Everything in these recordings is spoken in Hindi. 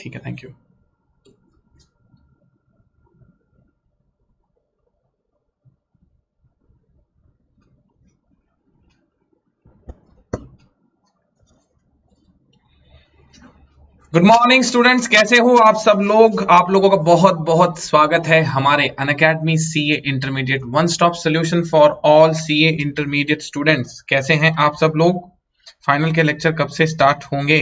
ठीक है, thank you. Good morning students, कैसे हो आप सब लोग? आप लोगों का बहुत बहुत स्वागत है हमारे Unacademy CA intermediate one stop solution for all CA intermediate students. कैसे हैं आप सब लोग? फाइनल के लेक्चर कब से स्टार्ट होंगे?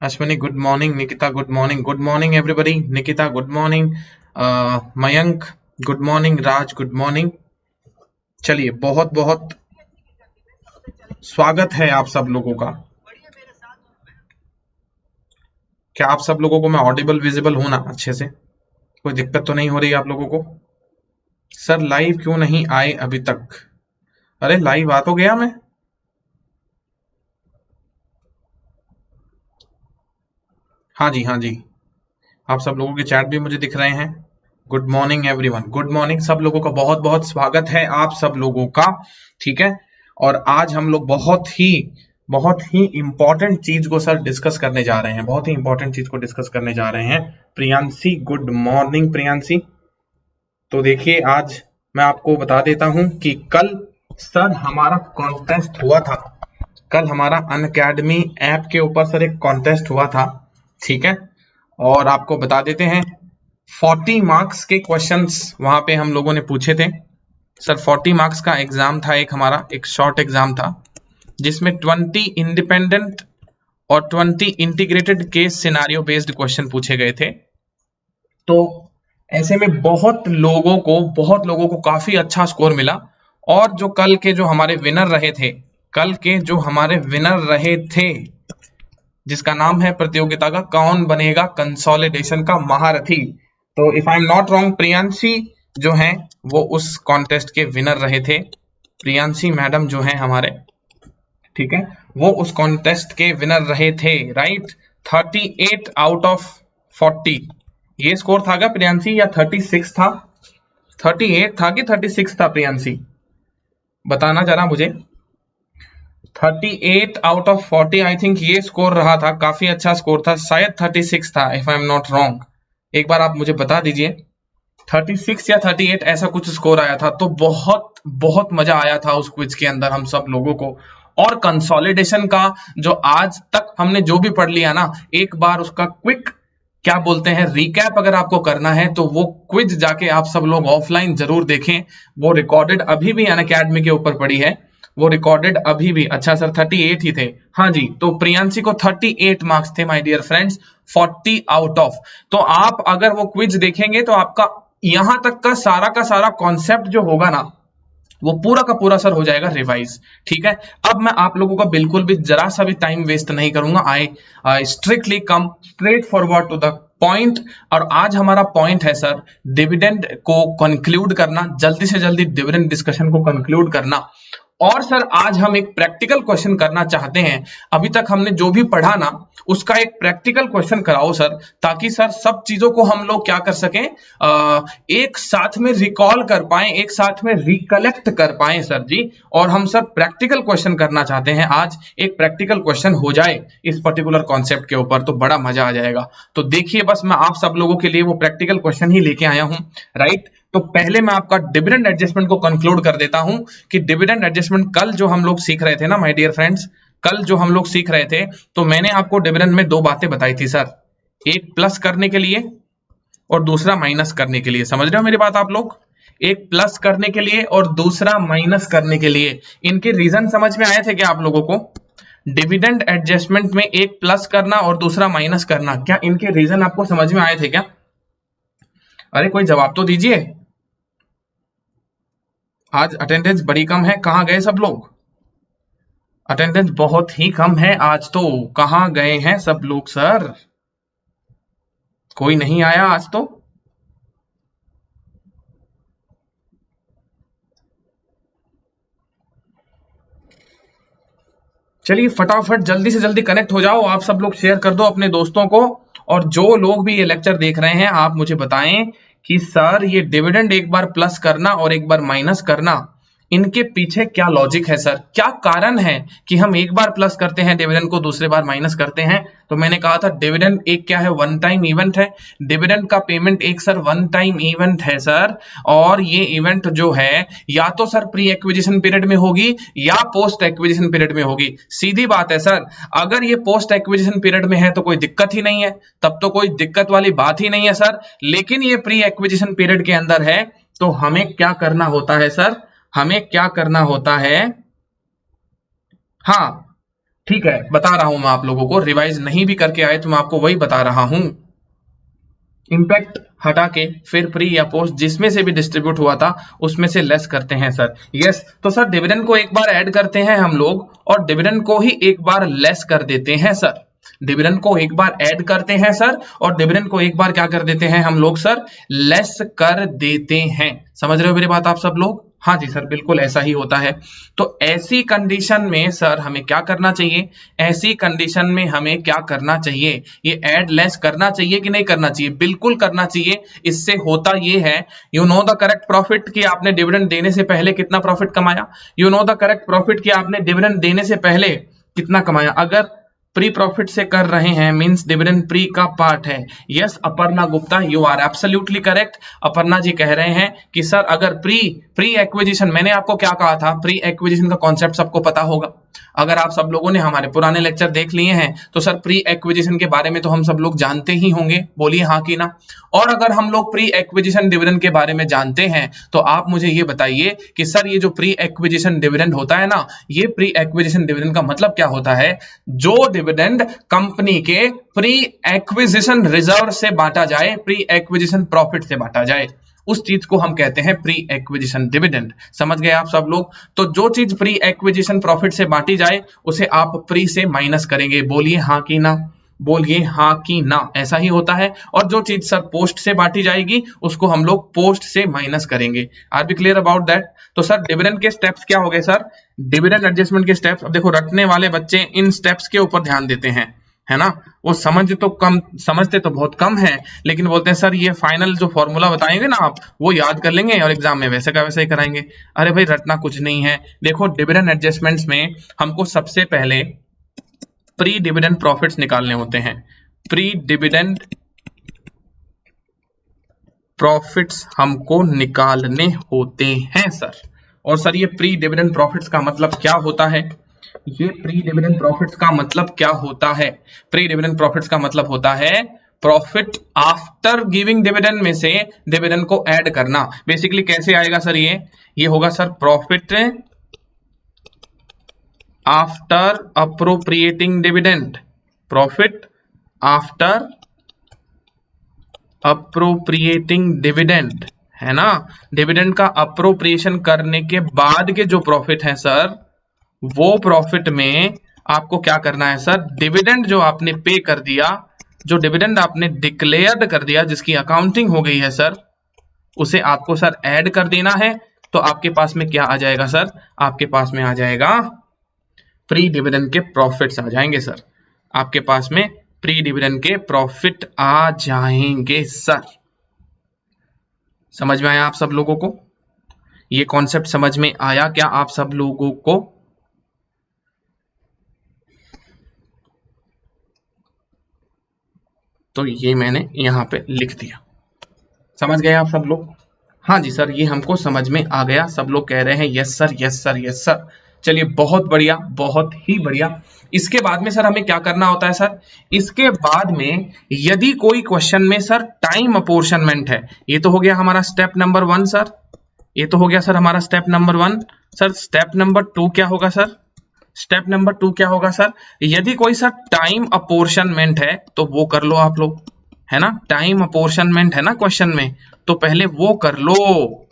Ashwini good morning, Nikita good morning, good morning everybody. Nikita good morning, Mayank good morning, Raj good morning. चलिए, बहुत बहुत स्वागत है आप सब लोगों का। क्या आप सब लोगों को मैं ऑडिबल विजिबल हूं ना अच्छे से? कोई दिक्कत तो नहीं हो रही आप लोगों को? सर लाइव क्यों नहीं आए अभी तक? अरे लाइव आ तो गया मैं। हाँ जी, हाँ जी, आप सब लोगों के चैट भी मुझे दिख रहे हैं। Good morning everyone, good morning. सब लोगों का बहुत बहुत स्वागत है आप सब लोगों का, ठीक है। और आज हम लोग बहुत ही इंपॉर्टेंट चीज को सर डिस्कस करने जा रहे हैं, बहुत ही इंपॉर्टेंट चीज को डिस्कस करने जा रहे हैं। Priyanshi good morning Priyanshi. तो देखिए, आज मैं आपको बता देता हूं कि कल सर हमारा कॉन्टेस्ट हुआ था। कल हमारा अनअकैडमी ऐप के ऊपर सर एक कॉन्टेस्ट हुआ था, ठीक है। और आपको बता देते हैं 40 मार्क्स के क्वेश्चंस वहां पे हम लोगों ने पूछे थे सर। 40 मार्क्स का एग्जाम था, एक हमारा एक शॉर्ट एग्जाम था जिसमें 20 इंडिपेंडेंट और 20 integrated case scenario based question पूछे गए थे। तो ऐसे में बहुत लोगों को काफी अच्छा स्कोर मिला। और जो कल के जो हमारे विनर रहे थे, जिसका नाम है प्रतियोगिता का कौन बनेगा कंसोलिडेशन का महारथी, तो if I am not wrong Priyanshi जो हैं वो उस कॉन्टेस्ट के विनर रहे थे। प्रियांशी मैडम जो हैं हमारे, ठीक है, वो उस कॉन्टेस्ट के विनर रहे थे, राइट। 38 आउट ऑफ 40 ये स्कोर था क्या प्रियांशी, या 36 था? 38 था कि 36 था प्रियांशी? बताना जरा मुझे। 38 आउट ऑफ 40 आई थिंक ये स्कोर रहा था, काफी अच्छा स्कोर था, शायद 36 था if I am not wrong. एक बार आप मुझे बता दीजिए 36 या 38 ऐसा कुछ स्कोर आया था। तो बहुत बहुत मजा आया था उस क्विज के अंदर हम सब लोगों को। और कंसोलिडेशन का जो आज तक हमने जो भी पढ़ लिया ना, एक बार उसका क्विक क्या बोलते हैं रिकैप अगर आपको करना है तो वो क्विज जाके आप सब लोग ऑफलाइन जरूर देखें। वो रिकॉर्डेड अभी भी अनअकैडमी के ऊपर पड़ी है, वो रिकॉर्डेड अभी भी। अच्छा सर 38 ही थे, हाँ जी। तो प्रियांशी को 38 मार्क्स थे my dear friends, 40 out of. तो आप अगर वो क्विज देखेंगे तो आपका यहां तक का सारा कॉन्सेप्ट जो होगा ना वो पूरा का पूरा सर हो जाएगा रिवाइज, ठीक है। अब मैं आप लोगों का बिल्कुल भी जरा सा भी टाइम वेस्ट नहीं करूंगा। I strictly come straight forward to the point. और आज हमारा पॉइंट है सर डिविडेंड को कंक्लूड करना, जल्दी से जल्दी डिविडेंड डिस्कशन को कंक्लूड करना। और सर आज हम एक प्रैक्टिकल क्वेश्चन करना चाहते हैं। अभी तक हमने जो भी पढ़ा ना उसका एक प्रैक्टिकल क्वेश्चन कराओ सर, ताकि सर सब चीजों को हम लोग क्या कर सकें, एक साथ में रिकॉल कर पाए, एक साथ में रिकलेक्ट कर पाए सर जी। और हम सर प्रैक्टिकल क्वेश्चन करना चाहते हैं, आज एक प्रैक्टिकल क्वेश्चन हो जाए इस पर्टिकुलर कॉन्सेप्ट के ऊपर तो बड़ा मजा आ जाएगा। तो देखिए, बस मैं आप सब लोगों के लिए वो प्रैक्टिकल क्वेश्चन ही लेके आया हूं, राइट। तो पहले मैं आपका डिविडेंड एडजस्टमेंट को कंक्लूड कर देता हूं कि डिविडेंड एडजस्टमेंट कल जो हम लोग सीख रहे थे ना माय डियर फ्रेंड्स, कल जो हम लोग सीख रहे थे, तो मैंने आपको डिविडेंड में दो बातें बताई थी सर, एक प्लस करने के लिए और दूसरा माइनस करने के लिए। समझ रहे हो मेरी बात आप लोग? एक प्लस करने के लिए और दूसरा माइनस करने के लिए। इनके रीजन समझ में आए थे क्या आप लोगों को? डिविडेंड एडजस्टमेंट में एक प्लस करना और दूसरा माइनस करना, क्या इनके रीजन आपको समझ में आए थे क्या? अरे कोई जवाब तो दीजिए। आज अटेंडेंस बड़ी कम है, कहाँ गए सब लोग? अटेंडेंस बहुत ही कम है आज तो, कहाँ गए हैं सब लोग सर? कोई नहीं आया आज तो? चलिए फटाफट जल्दी से जल्दी कनेक्ट हो जाओ, आप सब लोग शेयर कर दो अपने दोस्तों को। और जो लोग भी ये लेक्चर देख रहे हैं आप मुझे बताएं कि सर ये डिविडेंड एक बार प्लस करना और एक बार माइनस करना, इनके पीछे क्या लॉजिक है सर, क्या कारण है कि हम एक बार प्लस करते हैं डिविडेंड को, दूसरे बार माइनस करते हैं? तो मैंने कहा था डिविडेंड एक क्या है, वन टाइम इवेंट है। डिविडेंड का पेमेंट एक सर वन टाइम इवेंट है सर, और ये इवेंट जो है या तो सर प्री एक्विजिशन पीरियड में होगी या पोस्ट एक्विजिशन पीरियड में होगी। सीधी बात है सर, अगर ये पोस्ट एक्विजिशन पीरियड में है तो कोई दिक्कत ही नहीं है, तब तो कोई दिक्कत वाली बात ही नहीं है सर। लेकिन ये प्री एक्विजिशन पीरियड के अंदर है, तो हमें क्या करना होता है सर, हमें क्या करना होता है? हाँ ठीक है, बता रहा हूं मैं आप लोगों को, रिवाइज नहीं भी करके आए तो मैं आपको वही बता रहा हूं। इंपैक्ट हटा के फिर प्री या पोस्ट जिसमें से भी डिस्ट्रीब्यूट हुआ था उसमें से लेस करते हैं सर। यस, तो सर डिविडेंड को एक बार ऐड करते हैं हम लोग और डिविडेंड को ही एक बार लेस कर देते हैं सर। डिविडेंड को एक बार ऐड करते हैं सर और डिविडेंड को एक बार क्या कर देते हैं हम लोग सर, लेस कर देते हैं। समझ रहे हो मेरी बात आप सब लोग? हाँ जी सर, बिल्कुल ऐसा ही होता है। तो ऐसी कंडीशन में सर हमें क्या करना चाहिए, ऐसी कंडीशन में हमें क्या करना चाहिए, ये ऐड लेस करना चाहिए कि नहीं करना चाहिए? बिल्कुल करना चाहिए। इससे होता ये है, you know the correct profit कि आपने डिविडेंड देने से पहले कितना प्रॉफिट कमाया, you know the correct profit कि आपने डिविडेंड देने से पहले कितना कमाया। अगर प्री प्रॉफिट से कर रहे हैं मींस डिविडेंड प्री का पार्ट है। Yes Aparna Gupta, you are absolutely correct. Aparna ji कह रहे हैं कि सर अगर प्री एक्विजिशन, मैंने आपको क्या कहा था, प्री एक्विजिशन का कॉन्सेप्ट सबको पता होगा। अगर आप सब लोगों ने हमारे पुराने लेक्चर देख लिए हैं तो सर प्री एक्विजिशन के बारे में तो हम सब लोग जानते ही होंगे, बोलिए हाँ कि ना। और अगर हम लोग प्री एक्विजिशन डिविडेंड के बारे में जानते हैं तो आप मुझे ये बताइए कि सर ये जो प्री एक्विजिशन डिविडेंड होता है ना, ये प्री एक्विजिशन डिविडेंड का मतलब क्या होता है? जो डिविडेंड कंपनी के प्री एक्विजिशन रिजर्व से बांटा जाए, प्री एक्विजिशन प्रॉफिट से बांटा जाए, उस चीज को हम कहते हैं प्री एक्विजिशन डिविडेंड। समझ गए आप सब लोग? तो जो चीज प्री एक्विजिशन प्रॉफिट से बांटी जाए उसे आप प्री से माइनस करेंगे। बोलिए हाँ कि ना, बोलिए हाँ कि ना, ऐसा ही होता है। और जो चीज सर पोस्ट से बांटी जाएगी उसको हम लोग पोस्ट से माइनस करेंगे। Are be clear about that? तो सर डिविडेंड के स्टेप्स क्या हो गए सर, डिविडेंड एडजस्टमेंट के स्टेप्स। अब देखो रटने वाले बच्चे इन स्टेप्स के ऊपर ध्यान देते हैं, है ना, वो समझते तो बहुत कम है, लेकिन बोलते हैं सर ये फाइनल जो फॉर्मूला बताएंगे ना आप वो याद कर लेंगे और एग्जाम में वैसे का वैसे ही कराएंगे। अरे भाई रटना कुछ नहीं है। देखो डिविडेंड एडजस्टमेंट्स में हमको सबसे पहले प्री डिविडेंड प्रॉफिट्स निकालने होते हैं। प्री डिविडेंड प्रॉफिट्स हमको निकालने होते हैं सर। और सर ये प्री डिविडेंड प्रॉफिट्स का मतलब क्या होता है? ये प्री डिविडेंड प्रॉफिट्स का मतलब क्या होता है? प्री डिविडेंड प्रॉफिट्स का मतलब होता है प्रॉफिट आफ्टर गिविंग डिविडेंड में से डिविडेंड को ऐड करना। बेसिकली कैसे आएगा सर ये होगा sir profit after appropriating dividend, profit after appropriating dividend, है ना। डिविडेंड का अप्रोप्रिएशन करने के बाद के जो प्रॉफिट है सर, वो प्रॉफिट में आपको क्या करना है सर, डिविडेंड जो आपने पे कर दिया, जो डिविडेंड आपने डिक्लेयर्ड कर दिया, जिसकी अकाउंटिंग हो गई है सर, उसे आपको सर ऐड कर देना है। तो आपके पास में क्या आ जाएगा सर, आपके पास में आ जाएगा प्री डिविडेंड के प्रॉफिट्स आ जाएंगे सर। आपके पास में प्री डिविडेंड के प्रॉफिट आ जाएंगे सर। समझ में आया आप सब लोगों को? ये कॉन्सेप्ट समझ में आया क्या आप सब लोगों को? तो ये मैंने यहां पे लिख दिया। समझ गए आप सब लोग? हाँ जी सर, ये हमको समझ में आ गया। सब लोग कह रहे हैं yes sir, yes sir, yes sir. चलिए बहुत बढ़िया, बहुत ही बढ़िया। इसके बाद में सर हमें क्या करना होता है सर, इसके बाद में यदि कोई क्वेश्चन में सर टाइम अपोर्शनमेंट है, ये तो हो गया हमारा स्टेप नंबर 1 सर, ये तो हो गया सर हमारा step number 1 sir. Step number 2 क्या होगा सर, स्टेप नंबर 2 क्या होगा सर, यदि कोई सर टाइम अपोर्शनमेंट है तो वो कर लो आप लोग, है ना। टाइम अपोर्शनमेंट है ना क्वेश्चन में, तो पहले वो कर लो,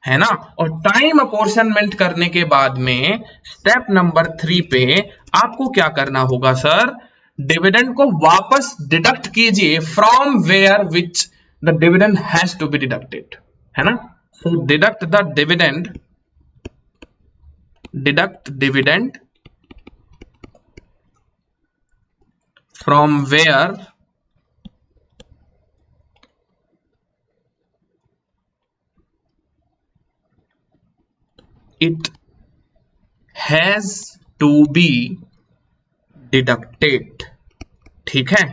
है ना। और टाइम अपोर्शनमेंट करने के बाद में स्टेप नंबर 3 पे आपको क्या करना होगा सर, डिविडेंड को वापस डिडक्ट कीजिए from where which the dividend has to be deducted, है ना। So deduct the dividend, deduct dividend from where it has to be deducted. ठीक है,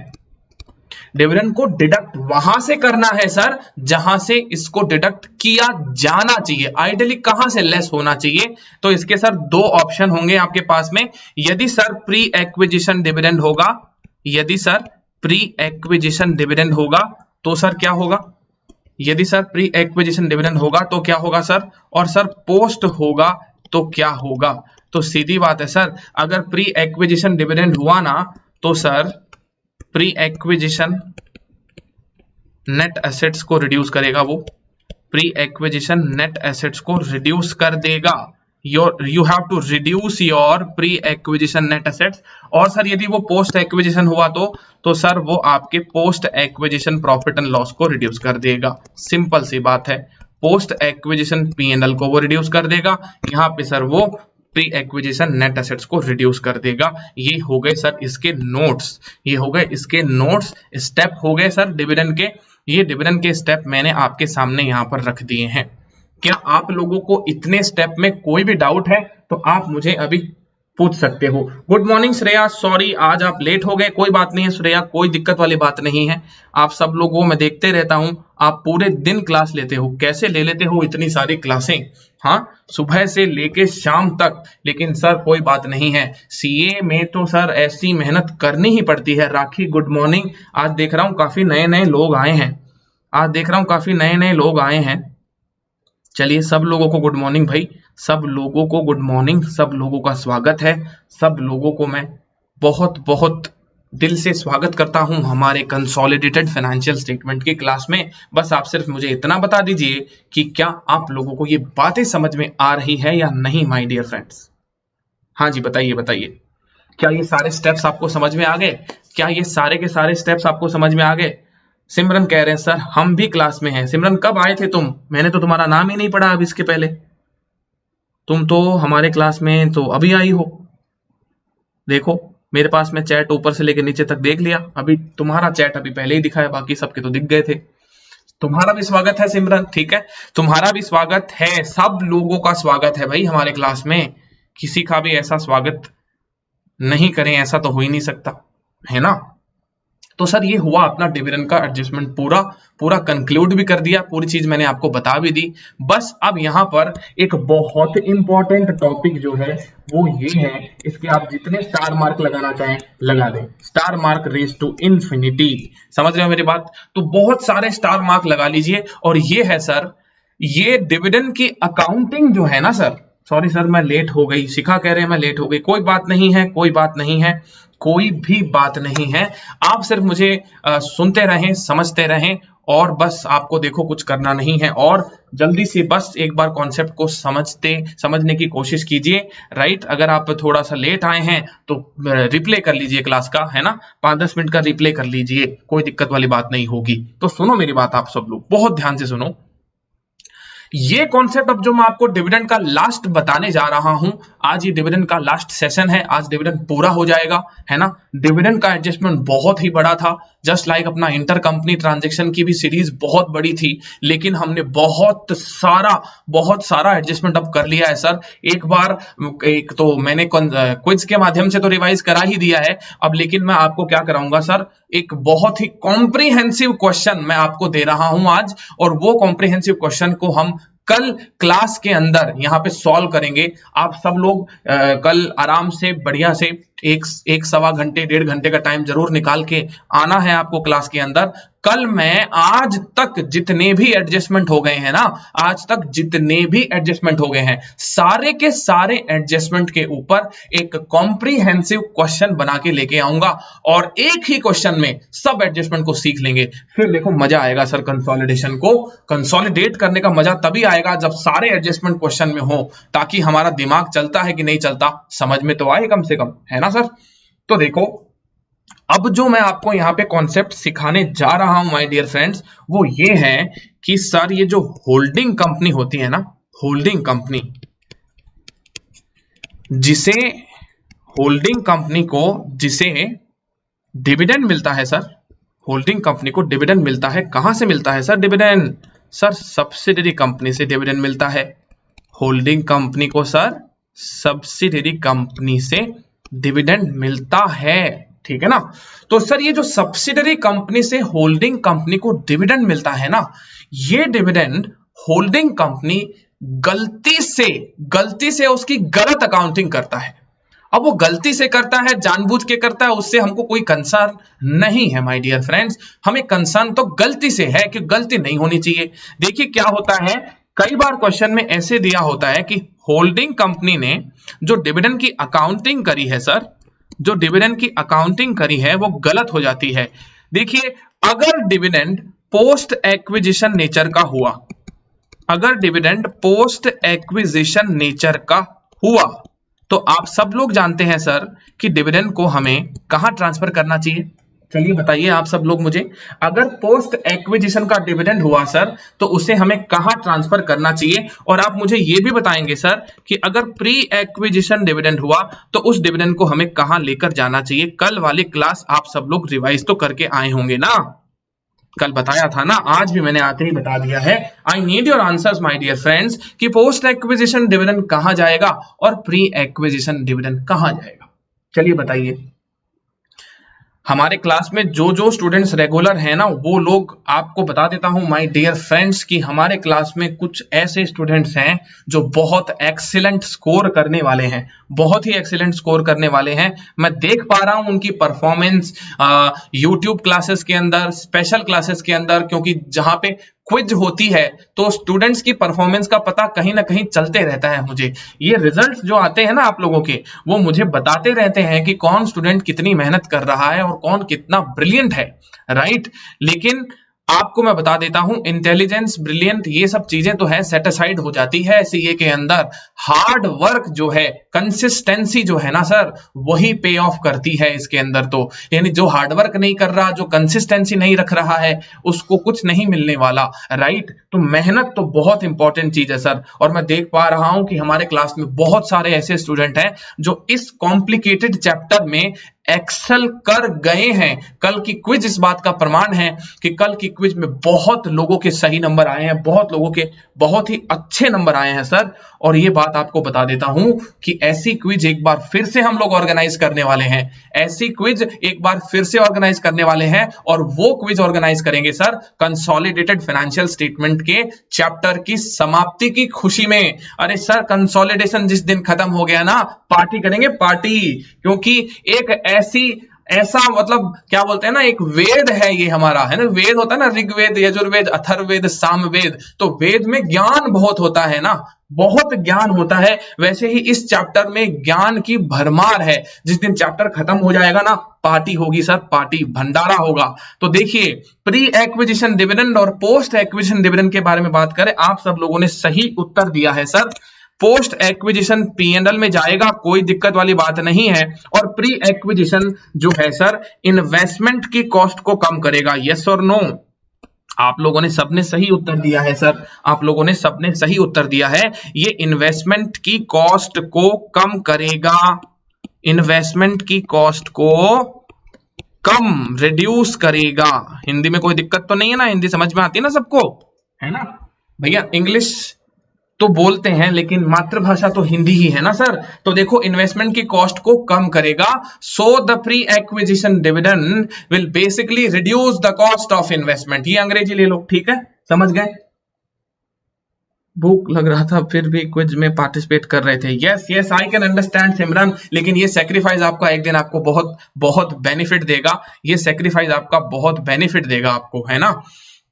डिविडेंड को डिडक्ट वहां से करना है सर जहां से इसको डिडक्ट किया जाना चाहिए। आइडियली कहां से लेस होना चाहिए? तो इसके सर दो ऑप्शन होंगे आपके पास में। यदि सर प्री एक्विजिशन डिविडेंड होगा, यदि सर प्री एक्विजिशन डिविडेंड होगा तो सर क्या होगा? यदि सर प्री एक्विजिशन डिविडेंड होगा तो क्या होगा सर? और सर पोस्ट होगा तो क्या होगा? तो सीधी बात है सर, अगर प्री एक्विजिशन डिविडेंड हुआ ना तो sir pre acquisition net assets को रिड्यूस करेगा, वो प्री एक्विजिशन नेट एसेट्स को रिड्यूस कर देगा। You have to reduce your pre acquisition net assets. और सर यदि वो पोस्ट एक्विजिशन हुआ तो सर वो आपके post acquisition profit and loss को रिड्यूस कर देगा। सिंपल सी बात है, पोस्ट एक्विजिशन P&L को वो रिड्यूस कर देगा, यहाँ पे सर वो प्री एक्विजिशन नेट एसेट्स को रिड्यूस कर देगा। ये हो गए सर इसके नोट्स, ये हो गए इसके नोट्स, स्टेप हो गए सर डिविडेंड के। ये डिविडेंड के स्टेप मैंने आपके सामने यहाँ पर रख दिए हैं। क्या आप लोगों को इतने स्टेप में कोई भी डाउट है तो आप मुझे अभी पूछ सकते हो। गुड मॉर्निंग श्रेया, सॉरी आज आप लेट हो गए, कोई बात नहीं है श्रेया, कोई दिक्कत वाली बात नहीं है। आप सब लोगों मैं देखते रहता हूं, आप पूरे दिन क्लास लेते हो, कैसे ले लेते हो इतनी सारी क्लासें? हाँ, सुबह से लेके शाम तक। लेकिन सर कोई बात नहीं है, सीए में तो सर ऐसी मेहनत करनी ही पड़ती है। राखी गुड मॉर्निंग, आज देख रहा हूँ काफी नए नए लोग आए हैं, आज देख रहा हूँ काफी नए नए लोग आए हैं। चलिए सब लोगों को गुड मॉर्निंग भाई, सब लोगों को गुड मॉर्निंग, सब लोगों का स्वागत है। सब लोगों को मैं बहुत बहुत दिल से स्वागत करता हूं हमारे कंसोलिडेटेड फाइनेंशियल स्टेटमेंट की क्लास में। बस आप सिर्फ मुझे इतना बता दीजिए कि क्या आप लोगों को ये बातें समझ में आ रही है या नहीं माय डियर फ्रेंड्स? हाँ जी बताइए बताइए, क्या ये सारे स्टेप्स आपको समझ में आ गए? क्या ये सारे के सारे स्टेप्स आपको समझ में आ गए? सिमरन कह रहे हैं सर हम भी क्लास में हैं। सिमरन कब आए थे तुम? मैंने तो तुम्हारा नाम ही नहीं पढ़ा अब इसके पहले, तुम तो हमारे क्लास में तो अभी आई हो। देखो मेरे पास में चैट ऊपर से लेकर नीचे तक देख लिया, अभी तुम्हारा चैट अभी पहले ही दिखा है, बाकी सबके तो दिख गए थे। तुम्हारा भी स्वागत है सिमरन, ठीक है, तुम्हारा भी स्वागत है, सब लोगों का स्वागत है भाई हमारे क्लास में। किसी का भी ऐसा स्वागत नहीं करें ऐसा तो हो ही नहीं सकता, है ना? तो सर ये हुआ अपना डिविडेंड का एडजस्टमेंट, पूरा कंक्लूड भी कर दिया, पूरी चीज मैंने आपको बता भी दी। बस अब यहाँ पर एक बहुत इंपॉर्टेंट टॉपिक जो है वो ये है, इसके आप जितने स्टार मार्क लगाना चाहें लगा दें, star mark raise to infinity. समझ रहे हो मेरी बात? तो बहुत सारे स्टार मार्क लगा लीजिए। और ये है सर, ये डिविडेंड की अकाउंटिंग जो है ना सर, सॉरी सर मैं लेट हो गई, शिखा कह रहे हैं मैं लेट हो गई, कोई बात नहीं है, कोई बात नहीं है, कोई भी बात नहीं है। आप सिर्फ मुझे सुनते रहें, समझते रहें, और बस आपको देखो कुछ करना नहीं है, और जल्दी से बस एक बार कॉन्सेप्ट को समझने की कोशिश कीजिए। राइट, अगर आप थोड़ा सा लेट आए हैं तो रिप्ले कर लीजिए क्लास का, है ना, 5-10 मिनट का रिप्ले कर लीजिए, कोई दिक्कत वाली बात नहीं होगी। तो सुनो मेरी बात, आप सब लोग बहुत ध्यान से सुनो। ये कॉन्सेप्ट अब जो मैं आपको डिविडेंड का लास्ट बताने जा रहा हूं, आज ये डिविडेंड का लास्ट सेशन है, आज डिविडेंड पूरा हो जाएगा, है ना। डिविडेंड का एडजस्टमेंट बहुत ही बड़ा था, जस्ट लाइक अपना इंटर कंपनी ट्रांजैक्शन की भी सीरीज बहुत बड़ी थी, लेकिन हमने बहुत सारा एडजस्टमेंट अब कर लिया है सर। एक तो मैंने क्विज के माध्यम से तो रिवाइज करा ही दिया है अब, लेकिन मैं आपको क्या कराऊंगा सर, एक बहुत ही कॉम्प्रिहेंसिव क्वेश्चन मैं आपको दे रहा हूं आज, और वो कॉम्प्रिहेंसिव क्वेश्चन को हम कल क्लास के अंदर यहाँ पे सॉल्व करेंगे। आप सब लोग कल आराम से बढ़िया से एक सवा घंटे 1.5 घंटे का टाइम जरूर निकाल के आना है आपको क्लास के अंदर। कल मैं आज तक जितने भी एडजस्टमेंट हो गए हैं ना, आज तक जितने भी एडजस्टमेंट हो गए हैं, सारे के सारे एडजस्टमेंट के ऊपर एक कॉम्प्रिहेंसिव क्वेश्चन बना के लेके आऊंगा, और एक ही क्वेश्चन में सब एडजस्टमेंट को सीख लेंगे। फिर देखो मजा आएगा सर, कंसोलिडेशन को कंसोलिडेट करने का मजा तभी आएगा जब सारे एडजस्टमेंट क्वेश्चन में हो, ताकि हमारा दिमाग चलता है कि नहीं चलता समझ में तो आए कम से कम, है ना सर। तो देखो अब जो मैं आपको यहाँ पे कॉन्सेप्ट सिखाने जा रहा हूं माय डियर फ्रेंड्स, वो ये है कि सर ये जो होल्डिंग कंपनी होती है ना, होल्डिंग कंपनी, जिसे होल्डिंग कंपनी को जिसे डिविडेंड मिलता है सर, होल्डिंग कंपनी को डिविडेंड मिलता है, कहां से मिलता है sir dividend? Sir subsidiary company से डिविडेंड मिलता है। होल्डिंग कंपनी को सर सब्सिडियरी कंपनी से डिविडेंड मिलता है, ठीक है ना। तो सर ये जो सब्सिडियरी कंपनी से होल्डिंग कंपनी को डिविडेंड मिलता है ना, ये डिविडेंड होल्डिंग कंपनी गलती से उसकी गलत अकाउंटिंग करता है। अब वो गलती से करता है, जानबूझ के करता है, उससे हमको कोई कंसर्न नहीं है माय डियर फ्रेंड्स। हमें कंसर्न तो गलती से है कि गलती नहीं होनी चाहिए। देखिए क्या होता है, कई बार क्वेश्चन में ऐसे दिया होता है कि होल्डिंग कंपनी ने जो डिविडेंड की अकाउंटिंग करी है सर, जो डिविडेंड की अकाउंटिंग करी है वो गलत हो जाती है। देखिए अगर डिविडेंड पोस्ट एक्विजिशन नेचर का हुआ, अगर डिविडेंड पोस्ट एक्विजिशन नेचर का हुआ तो आप सब लोग जानते हैं सर कि डिविडेंड को हमें कहां ट्रांसफर करना चाहिए। चलिए बताइए आप सब लोग मुझे, अगर पोस्ट एक्विजिशन का डिविडेंड हुआ सर तो उसे हमें कहां ट्रांसफर करना चाहिए। और आप मुझे यह भी बताएंगे सर कि अगर प्री एक्विजिशन डिविडेंड हुआ तो उस डिविडेंड को हमें कहां लेकर जाना चाहिए। कल वाली क्लास आप सब लोग रिवाइज तो करके आए होंगे ना, कल बताया था ना, आज भी मैंने आते ही बता दिया है। I need your answers my dear friends कि पोस्ट एक्विजिशन डिविडेंड कहां जाएगा और प्री एक्विजिशन डिविडेंड कहां जाएगा। चलिए बताइए। हमारे क्लास में जो जो स्टूडेंट्स रेगुलर हैं ना, वो लोग आपको बता देता हूं माय डियर फ्रेंड्स कि हमारे क्लास में कुछ ऐसे स्टूडेंट्स हैं जो बहुत एक्सीलेंट स्कोर करने वाले हैं, बहुत ही एक्सीलेंट स्कोर करने वाले हैं। मैं देख पा रहा हूं उनकी परफॉर्मेंस यूट्यूब क्लासेस के अंदर, स्पेशल क्लासेस के अंदर, क्योंकि जहां पे क्विज होती है तो स्टूडेंट्स की परफॉर्मेंस का पता कहीं ना कहीं चलते रहता है मुझे। ये रिजल्ट्स जो आते हैं ना आप लोगों के, वो मुझे बताते रहते हैं कि कौन स्टूडेंट कितनी मेहनत कर रहा है और कौन कितना ब्रिलियंट है, राइट। लेकिन आपको मैं बता देता हूं, इंटेलिजेंस, ब्रिलियंट, ये सब चीजें तो है सेट असाइड हो जाती है सीए के अंदर। हार्ड वर्क जो है, कंसिस्टेंसी जो है ना सर, वही पे ऑफ करती है इसके अंदर। तो यानी जो हार्ड वर्क नहीं कर रहा, जो कंसिस्टेंसी नहीं रख रहा है, उसको कुछ नहीं मिलने वाला, राइट। तो मेहनत तो बहुत इंपॉर्टेंट चीज है सर। और मैं देख पा रहा हूं कि हमारे क्लास में बहुत सारे ऐसे स्टूडेंट हैं जो इस कॉम्प्लिकेटेड चैप्टर में एक्सेल कर गए हैं। कल की क्विज इस बात का प्रमाण है कि कल की क्विज में बहुत लोगों के सही नंबर आए हैं, बहुत लोगों के बहुत ही अच्छे नंबर आए हैं सर। और ये बात आपको बता देता हूं कि ऐसी क्विज एक बार फिर से हम लोग ऑर्गेनाइज करने वाले हैं, ऐसी क्विज एक बार फिर से ऑर्गेनाइज करने वाले हैं। और वो क्विज ऑर्गेनाइज करेंगे सर कंसोलिडेटेड फाइनेंशियल स्टेटमेंट के चैप्टर की समाप्ति की खुशी में। अरे सर कंसोलिडेशन जिस दिन खत्म हो गया ना, पार्टी करेंगे पार्टी, क्योंकि एक ऐसा मतलब क्या बोलते हैं ना, एक वेद है ये हमारा, है ना। वेद होता है ना, ऋग्वेद, यजुर्वेद, अथर्ववेद, सामवेद। तो वेद में ज्ञान बहुत होता है ना, बहुत ज्ञान होता है। वैसे ही इस चैप्टर में ज्ञान की भरमार है। जिस दिन चैप्टर खत्म हो जाएगा ना, पार्टी होगी सर, पार्टी, भंडारा होगा। तो देखिए, प्री एक्विजिशन डिविडेंड और पोस्ट एक्विजिशन डिविडेंड के बारे में बात करें, आप सब लोगों ने सही उत्तर दिया है सर। पोस्ट एक्विजिशन P&L में जाएगा, कोई दिक्कत वाली बात नहीं है। और प्री एक्विजिशन जो है सर, इन्वेस्टमेंट की कॉस्ट को कम करेगा। यस और नो? आप लोगों ने सबने सही उत्तर दिया है सर, आप लोगों ने सबने सही उत्तर दिया है। ये इन्वेस्टमेंट की कॉस्ट को कम करेगा, इन्वेस्टमेंट की कॉस्ट को कम, रिड्यूस करेगा। हिंदी में कोई दिक्कत तो नहीं है ना? हिंदी समझ में आती है ना सबको, है ना भैया? इंग्लिश तो बोलते हैं लेकिन मातृभाषा तो हिंदी ही है ना सर। तो देखो, इन्वेस्टमेंट की कॉस्ट को कम करेगा। So the pre acquisition dividend will basically reduce the cost of investment. ये अंग्रेजी ले लो, ठीक है, समझ गए? भूख लग रहा था फिर भी क्विज में पार्टिसिपेट कर रहे थे। Yes yes, I can understand Simran, लेकिन ये सेक्रीफाइस आपका एक दिन आपको बहुत बहुत बेनिफिट देगा। ये सेक्रीफाइस आपका बहुत बेनिफिट देगा आपको, है ना।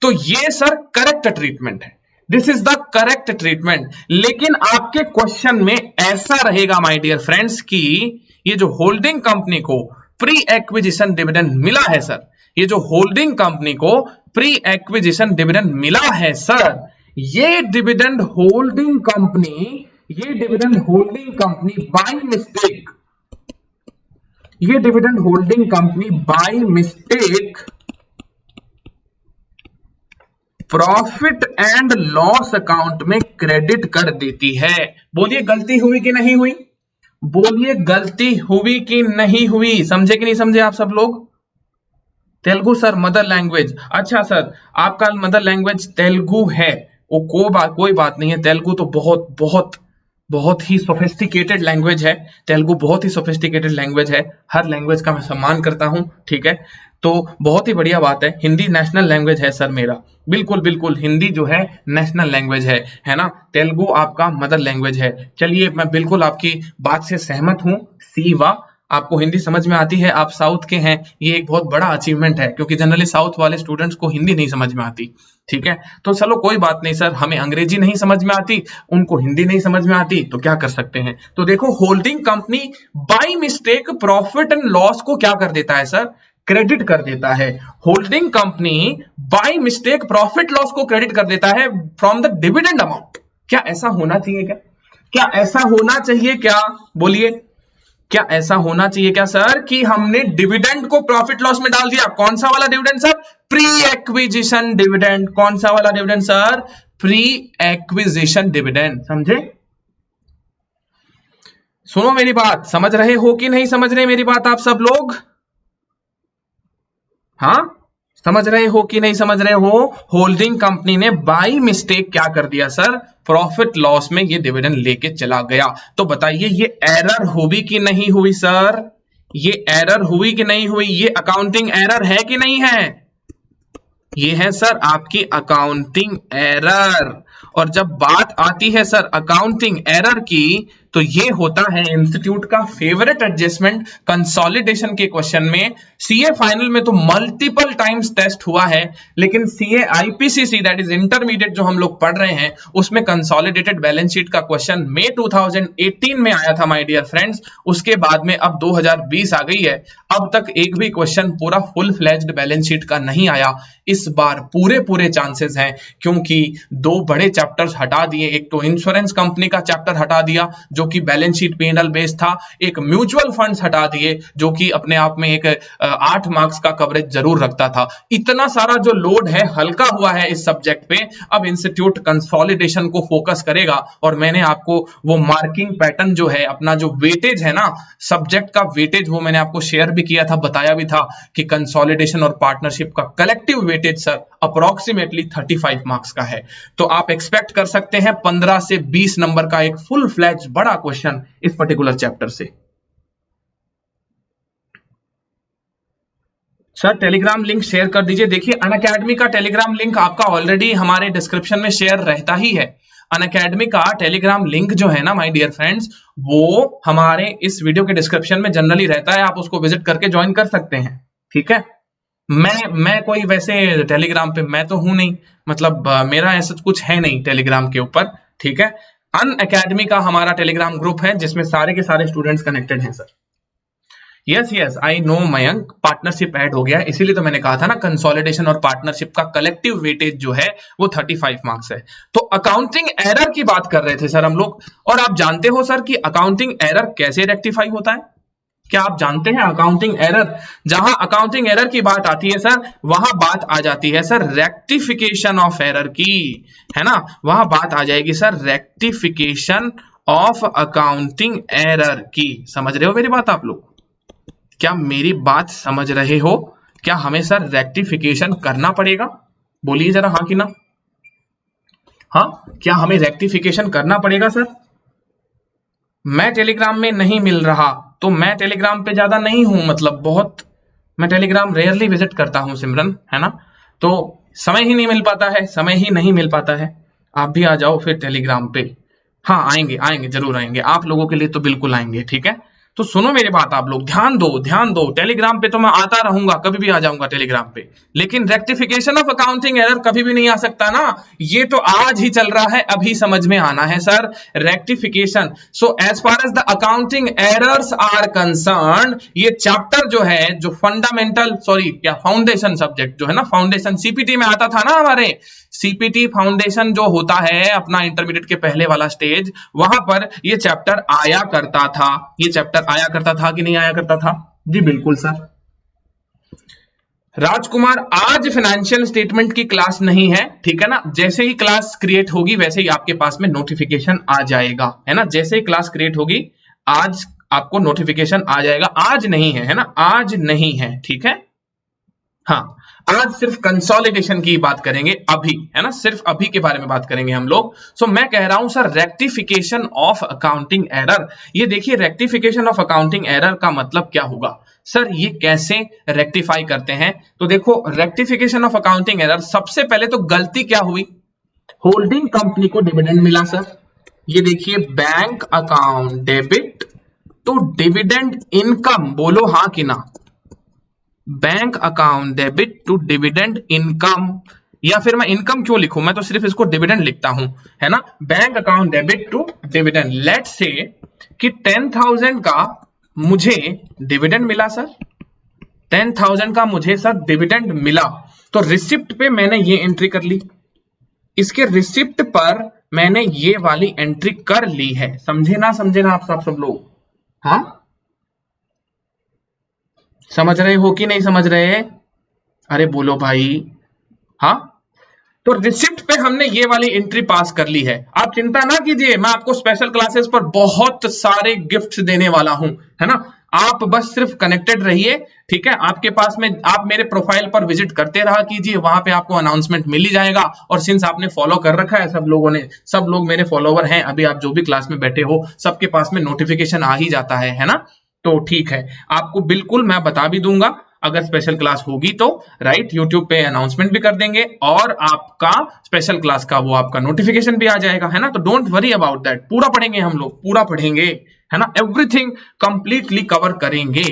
तो ये सर करेक्ट ट्रीटमेंट है, this is the correct treatment. लेकिन आपके क्वेश्चन में ऐसा रहेगा माय डियर फ्रेंड्स कि ये जो होल्डिंग कंपनी को प्री एक्विजिशन डिविडेंड मिला है सर, ये जो होल्डिंग कंपनी को प्री एक्विजिशन डिविडेंड मिला है सर, ये डिविडेंड होल्डिंग कंपनी, ये dividend holding company by mistake, ये dividend holding company by mistake profit and loss account में क्रेडिट कर देती है। बोलिए गलती हुई कि नहीं हुई? बोलिए गलती हुई कि नहीं हुई? समझे कि नहीं समझे आप सब लोग? तेलुगु सर मदर लैंग्वेज, अच्छा सर आपका मदर लैंग्वेज तेलुगु है, वो कोई बात नहीं है। तेलुगु तो बहुत ही सोफिस्टिकेटेड लैंग्वेज है। तेलुगु बहुत ही सोफिस्टिकेटेड लैंग्वेज है। हर लैंग्वेज का मैं सम्मान करता हूँ, ठीक है। तो बहुत ही बढ़िया बात है। हिंदी नेशनल लैंग्वेज है सर मेरा, बिल्कुल बिल्कुल, हिंदी जो है नेशनल लैंग्वेज है ना। तेलुगु आपका मदर लैंग्वेज है। चलिए, मैं बिल्कुल आपकी बात से सहमत हूँ। सीवा, आपको हिंदी समझ में आती है, आप साउथ के हैं, ये एक बहुत बड़ा अचीवमेंट है, क्योंकि जनरली साउथ वाले स्टूडेंट्स को हिंदी नहीं समझ में आती, ठीक है। तो चलो कोई बात नहीं सर, हमें अंग्रेजी नहीं समझ में आती, उनको हिंदी नहीं समझ में आती, तो क्या कर सकते हैं। तो देखो, holding company by mistake profit and loss को क्या कर देता है सर, क्रेडिट कर देता है। Holding company by mistake profit loss को क्रेडिट कर देता है फ्रॉम द डिविडेंड अमाउंट। क्या ऐसा होना चाहिए क्या ऐसा होना चाहिए क्या, बोलिए, क्या ऐसा होना चाहिए क्या सर कि हमने डिविडेंड को प्रॉफिट लॉस में डाल दिया। कौन सा वाला dividend sir, pre acquisition dividend. कौन सा वाला dividend sir, pre acquisition dividend. समझे, सुनो मेरी बात, समझ रहे हो कि नहीं समझ रहे मेरी बात आप सब लोग, हाँ समझ रहे हो कि नहीं समझ रहे हो। होल्डिंग कंपनी ने बाय मिस्टेक क्या कर दिया सर, प्रॉफिट लॉस में ये डिविडेंड लेके चला गया। तो बताइए, ये एरर हुई कि नहीं हुई सर, ये एरर हुई कि नहीं हुई, ये अकाउंटिंग एरर है कि नहीं है, ये है सर आपकी अकाउंटिंग एरर। और जब बात आती है सर अकाउंटिंग एरर की, तो ये होता है इंस्टीट्यूट का फेवरेट एडजस्टमेंट कंसोलिडेशन के क्वेश्चन में। सीए फाइनल में तो मल्टीपल टाइम्स टेस्ट हुआ है, लेकिन CA IPCC that is intermediate जो हम लोग पढ़ रहे हैं, उसमें कंसोलिडेटेड बैलेंस शीट का क्वेश्चन मई 2018 में आया था माय डियर फ्रेंड्स। उसके बाद में अब 2020 आ गई है, अब तक एक भी क्वेश्चन पूरा फुल फ्लेज्ड बैलेंस शीट का नहीं आया। इस बार पूरे चांसेस हैं, क्योंकि दो बड़े चैप्टर्स हटा दिए। एक तो इंश्योरेंस कंपनी का चैप्टर हटा दिया जो कि बैलेंस शीट P&L बेस्ड था, एक म्यूचुअल फंड्स हटा दिए जो कि अपने आप में एक 8 मार्क्स का कवरेज जरूर रखता था। इतना सारा जो लोड है हल्का हुआ है इस सब्जेक्ट पे। अब इंस्टीट्यूट कंसोलिडेशन को फोकस करेगा, और मैंने आपको वो मार्किंग पैटर्न जो है, अपना जो वेटेज है ना, सब्जेक्ट का वेटेज, वो मैंने आपको शेयर भी किया था, बताया भी था कि कंसोलिडेशन और पार्टनरशिप का collective weightage sir approximately 35 marks का है। तो आप एक्सपेक्ट कर सकते हैं 15 से 20 नंबर का एक फुल फ्लैज बड़ा क्वेश्चन इस पर्टिकुलर चैप्टर से। सर टेलीग्राम लिंक शेयर कर दीजिए। देखिए, अनअकैडमी का टेलीग्राम लिंक आपका ऑलरेडी हमारे डिस्क्रिप्शन में शेयर रहता ही है। अनअकैडमी का टेलीग्राम लिंक जो है ना माय डियर फ्रेंड्स, वो हमारे इस वीडियो के डिस्क्रिप्शन में जनरली रहता है, आप उसको विजिट करके ज्वाइन कर सकते हैं, ठीक है। मैं कोई वैसे टेलीग्राम पे मैं तो हूं नहीं, मतलब मेरा ऐसा कुछ है नहीं टेलीग्राम के ऊपर, ठीक है। अनअकैडमी का हमारा टेलीग्राम ग्रुप है जिसमें सारे के सारे स्टूडेंट्स कनेक्टेड हैं sir. Yes I know Mayank, partnership add हो गया है, इसीलिए तो मैंने कहा था ना कंसोलिडेशन और पार्टनरशिप का कलेक्टिव वेटेज जो है वो 35 मार्क्स है। तो अकाउंटिंग एरर की बात कर रहे थे सर हम लोग, और आप जानते हो सर कि अकाउंटिंग एरर कैसे रेक्टिफाई होता है। क्या आप जानते हैं अकाउंटिंग एरर, जहां अकाउंटिंग एरर की बात आती है सर, वहां बात आ जाती है सर रेक्टिफिकेशन ऑफ एरर की, है ना। वहां बात आ जाएगी sir rectification of accounting error की। समझ रहे हो मेरी बात आप लोग, क्या मेरी बात समझ रहे हो। क्या हमें सर रेक्टिफिकेशन करना पड़ेगा, बोलिए जरा हाँ कि ना। हाँ, क्या हमें रेक्टिफिकेशन करना पड़ेगा सर। मैं टेलीग्राम में नहीं मिल रहा, तो मैं टेलीग्राम पे ज्यादा नहीं हूं, मतलब बहुत, मैं टेलीग्राम रेयरली विजिट करता हूं सिमरन, है ना। तो समय ही नहीं मिल पाता है, समय ही नहीं मिल पाता है। आप भी आ जाओ फिर टेलीग्राम पे। हाँ आएंगे जरूर आएंगे, आप लोगों के लिए तो बिल्कुल आएंगे, ठीक है। तो सुनो मेरी बात आप लोग, ध्यान दो। टेलीग्राम पे तो मैं आता रहूंगा, कभी भी आ जाऊंगा टेलीग्राम पे, लेकिन रेक्टिफिकेशन ऑफ अकाउंटिंग एरर कभी भी नहीं आ सकता ना। ये तो आज ही चल रहा है, अभी समझ में आना है sir rectification. So as far as the accounting errors are concern, ये चैप्टर जो है, जो फंडामेंटल फाउंडेशन सब्जेक्ट जो है ना, फाउंडेशन सीपीटी में आता था ना हमारे, सीपीटी फाउंडेशन जो होता है अपना इंटरमीडिएट के पहले वाला स्टेज, वहां पर ये चैप्टर आया करता था। ये चैप्टर आया करता था कि नहीं आया करता था, जी बिल्कुल सर। राजकुमार, आज फाइनेंशियल स्टेटमेंट की क्लास नहीं है, ठीक है ना। जैसे ही क्लास क्रिएट होगी वैसे ही आपके पास में नोटिफिकेशन आ जाएगा, है ना। जैसे ही क्लास क्रिएट होगी आज आपको नोटिफिकेशन आ जाएगा। आज नहीं है, है ना, आज नहीं है, ठीक है। हाँ, आज सिर्फ कंसोलिडेशन की बात करेंगे अभी, है ना, सिर्फ अभी के बारे में बात करेंगे हम लोग। सो मैं कह रहा हूं sir rectification of accounting error. ये देखिए रेक्टिफिकेशन ऑफ अकाउंटिंग एरर का मतलब क्या होगा सर, ये कैसे रेक्टिफाई करते हैं? तो देखो रेक्टिफिकेशन ऑफ अकाउंटिंग एरर, सबसे पहले तो गलती क्या हुई, होल्डिंग कंपनी को डिविडेंड मिला सर। ये देखिए bank account debit to dividend income, बोलो हाँ कि ना, bank account debit to dividend income, या फिर मैं इनकम क्यों लिखूं, मैं तो सिर्फ इसको डिविडेंड लिखता हूं, है ना। Bank account debit to dividend, let's say कि 10,000 का मुझे डिविडेंड मिला सर, 10,000 का मुझे सर डिविडेंड मिला, तो रिसिप्ट पे मैंने ये एंट्री कर ली, इसके रिसिप्ट पर मैंने ये वाली एंट्री कर ली है। समझे ना आप सब लोग? हाँ, समझ रहे हो कि नहीं समझ रहे? अरे बोलो भाई। हाँ, तो रिसिप्ट पे हमने ये वाली एंट्री पास कर ली है। आप चिंता ना कीजिए, मैं आपको स्पेशल क्लासेस पर बहुत सारे गिफ्ट्स देने वाला हूं, है ना। आप बस सिर्फ कनेक्टेड रहिए, ठीक है। आपके पास में आप मेरे प्रोफाइल पर विजिट करते रहा कीजिए, वहां पे आपको अनाउंसमेंट मिल ही जाएगा। और सिंस आपने फॉलो कर रखा है सब लोगों ने, सब लोग मेरे फॉलोवर हैं, अभी आप जो भी क्लास में बैठे हो सबके पास में नोटिफिकेशन आ ही जाता है ना। तो ठीक है, आपको बिल्कुल मैं बता भी दूंगा अगर स्पेशल क्लास होगी तो, राइट। यूट्यूब पे अनाउंसमेंट भी कर देंगे और आपका स्पेशल क्लास का वो आपका नोटिफिकेशन भी आ जाएगा, है ना। तो डोंट वरी अबाउट दैट, पूरा पढ़ेंगे हम लोग, पूरा पढ़ेंगे, है ना, एवरीथिंग कंप्लीटली कवर करेंगे,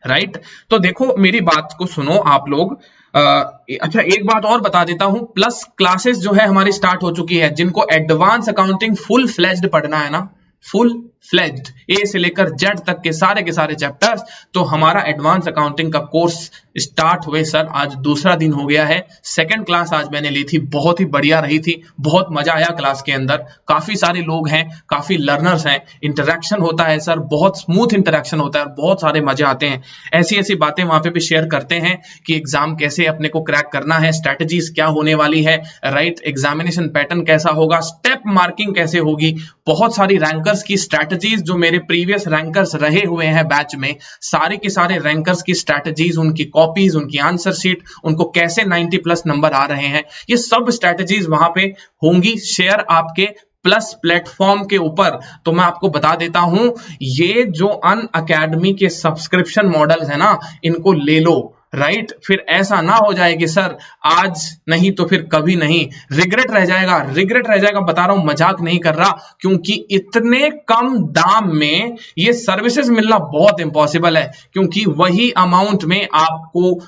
राइट। तो देखो मेरी बात को सुनो आप लोग। अच्छा एक बात और बता देता हूं, प्लस क्लासेस जो है हमारी स्टार्ट हो चुकी है। जिनको एडवांस अकाउंटिंग फुल फ्लेज्ड पढ़ना है ना, फुल फ्लेज्ड ए से लेकर जेड तक के सारे चैप्टर्स, तो हमारा एडवांस अकाउंटिंग का कोर्स स्टार्ट हुए सर, आज दूसरा दिन हो गया है। सेकंड क्लास आज मैंने ली थी, बहुत ही बढ़िया रही थी, बहुत मजा आया क्लास के अंदर। काफी सारे लोग हैं, काफी लर्नर्स हैं, इंटरेक्शन होता है सर, बहुत स्मूथ इंटरेक्शन होता है, बहुत सारे मजे आते हैं। ऐसी बातें वहां पे भी शेयर करते हैं कि एग्जाम कैसे अपने को क्रैक करना है, स्ट्रेटजीज क्या होने वाली है, राइट, एग्जामिनेशन पैटर्न कैसा होगा, स्टेप मार्किंग कैसे होगी, बहुत सारी रैंकर्स की स्ट्रेटजीज, जो मेरे प्रीवियस रैंकर्स रहे हुए हैं बैच में, सारे के सारे रैंकर्स की स्ट्रेटजीज, उनकी कॉपीज, उनकी आंसर शीट, उनको कैसे 90+ नंबर आ रहे हैं, ये सब स्ट्रेटजीज वहां पे होंगी शेयर आपके प्लस प्लेटफॉर्म के ऊपर। तो मैं आपको बता देता हूं, ये जो अनअकैडमी के सब्सक्रिप्शन मॉडल है ना, इनको ले लो, राइट। फिर ऐसा ना हो जाए कि सर आज नहीं तो फिर कभी नहीं, रिग्रेट रह जाएगा, बता रहा हूं, मजाक नहीं कर रहा, क्योंकि इतने कम दाम में ये सर्विसेज मिलना बहुत इंपॉसिबल है। क्योंकि वही अमाउंट में आपको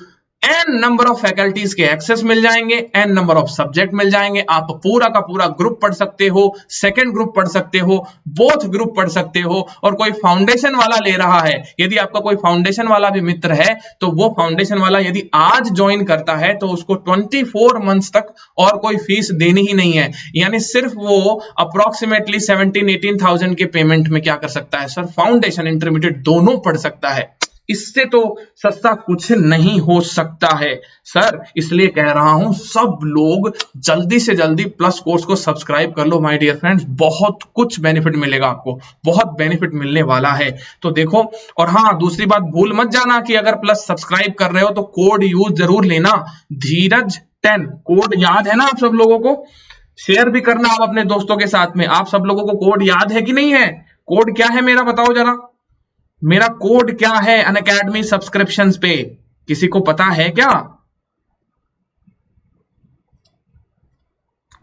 n नंबर ऑफ फैकल्टीज के एक्सेस मिल जाएंगे, n नंबर ऑफ सब्जेक्ट मिल जाएंगे, आप पूरा का पूरा ग्रुप पढ़ सकते हो, सेकंड ग्रुप पढ़ सकते हो, बोथ ग्रुप पढ़ सकते हो। और कोई फाउंडेशन वाला ले रहा है, यदि आपका कोई फाउंडेशन वाला भी मित्र है, तो वो फाउंडेशन वाला यदि आज ज्वाइन करता है तो उसको 24 मंथ्स तक और कोई फीस देनी ही नहीं है। यानी सिर्फ वो अप्रोक्सीमेटली 17-18,000 के पेमेंट में क्या कर सकता है सर, फाउंडेशन इंटरमीडिएट दोनों पढ़ सकता है। इससे तो सस्ता कुछ नहीं हो सकता है सर, इसलिए कह रहा हूं सब लोग जल्दी से जल्दी प्लस कोर्स को सब्सक्राइब कर लो माय डियर फ्रेंड्स, बहुत कुछ बेनिफिट मिलेगा आपको, बहुत बेनिफिट मिलने वाला है। तो देखो, और हाँ दूसरी बात भूल मत जाना कि अगर प्लस सब्सक्राइब कर रहे हो तो कोड यूज जरूर लेना, धीरज 10 कोड याद है ना आप सब लोगों को, शेयर भी करना आप अपने दोस्तों के साथ में। आप सब लोगों को कोड याद है कि नहीं है? कोड क्या है मेरा, बताओ जरा, मेरा कोड क्या है अनअकैडमी सब्सक्रिप्शंस पे, किसी को पता है क्या?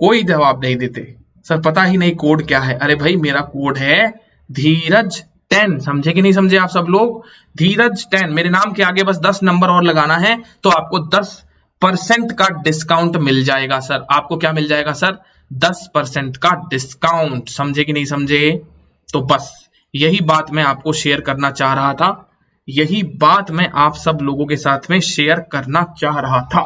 कोई जवाब नहीं देते सर, पता ही नहीं कोड क्या है। अरे भाई मेरा कोड है धीरज 10, समझे कि नहीं समझे आप सब लोग? धीरज 10, मेरे नाम के आगे बस 10 नंबर और लगाना है तो आपको 10% का डिस्काउंट मिल जाएगा सर। आपको क्या मिल जाएगा सर? 10% का डिस्काउंट, समझे कि नहीं समझे? तो बस यही बात मैं आपको शेयर करना चाह रहा था, यही बात मैं आप सब लोगों के साथ में शेयर करना चाह रहा था।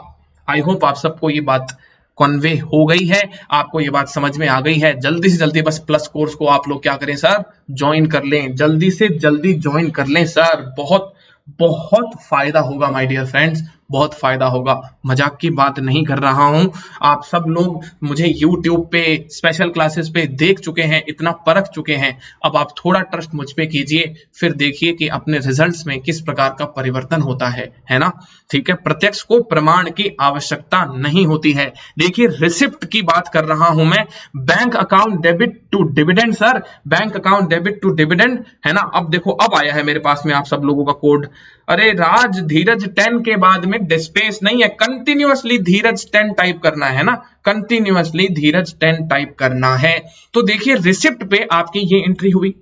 आई होप आप सबको ये बात कन्वे हो गई है, आपको ये बात समझ में आ गई है। जल्दी से जल्दी बस प्लस कोर्स को आप लोग क्या करें सर, ज्वाइन कर लें, जल्दी से जल्दी ज्वाइन कर लें सर, बहुत बहुत फायदा होगा माय डियर फ्रेंड्स, बहुत फायदा होगा। मजाक की बात नहीं कर रहा हूं। आप सब लोग मुझे YouTube पे स्पेशल क्लासेस पे देख चुके हैं, इतना परख चुके हैं। अब आप थोड़ा ट्रस्ट मुझ पे कीजिए, फिर देखिए कि अपने रिजल्ट्स में किस प्रकार का परिवर्तन होता है ना। ठीक है, प्रत्यक्ष को प्रमाण की आवश्यकता नहीं होती है। देखिए रिसिप्ट की बात कर रहा हूं मैं, bank account debit to dividend sir, bank account debit to dividend है ना। अब देखो अब आया है मेरे पास में आप सब लोगों का कोड। अरे राज धीरज 10 के बाद में स्पेस नहीं है, कंटिन्यूअसली धीरज 10 टाइप करना है ना, कंटिन्यूअसली धीरज 10 टाइप करना है। तो देखिए रिसिप्ट पे आपकी ये एंट्री हुई,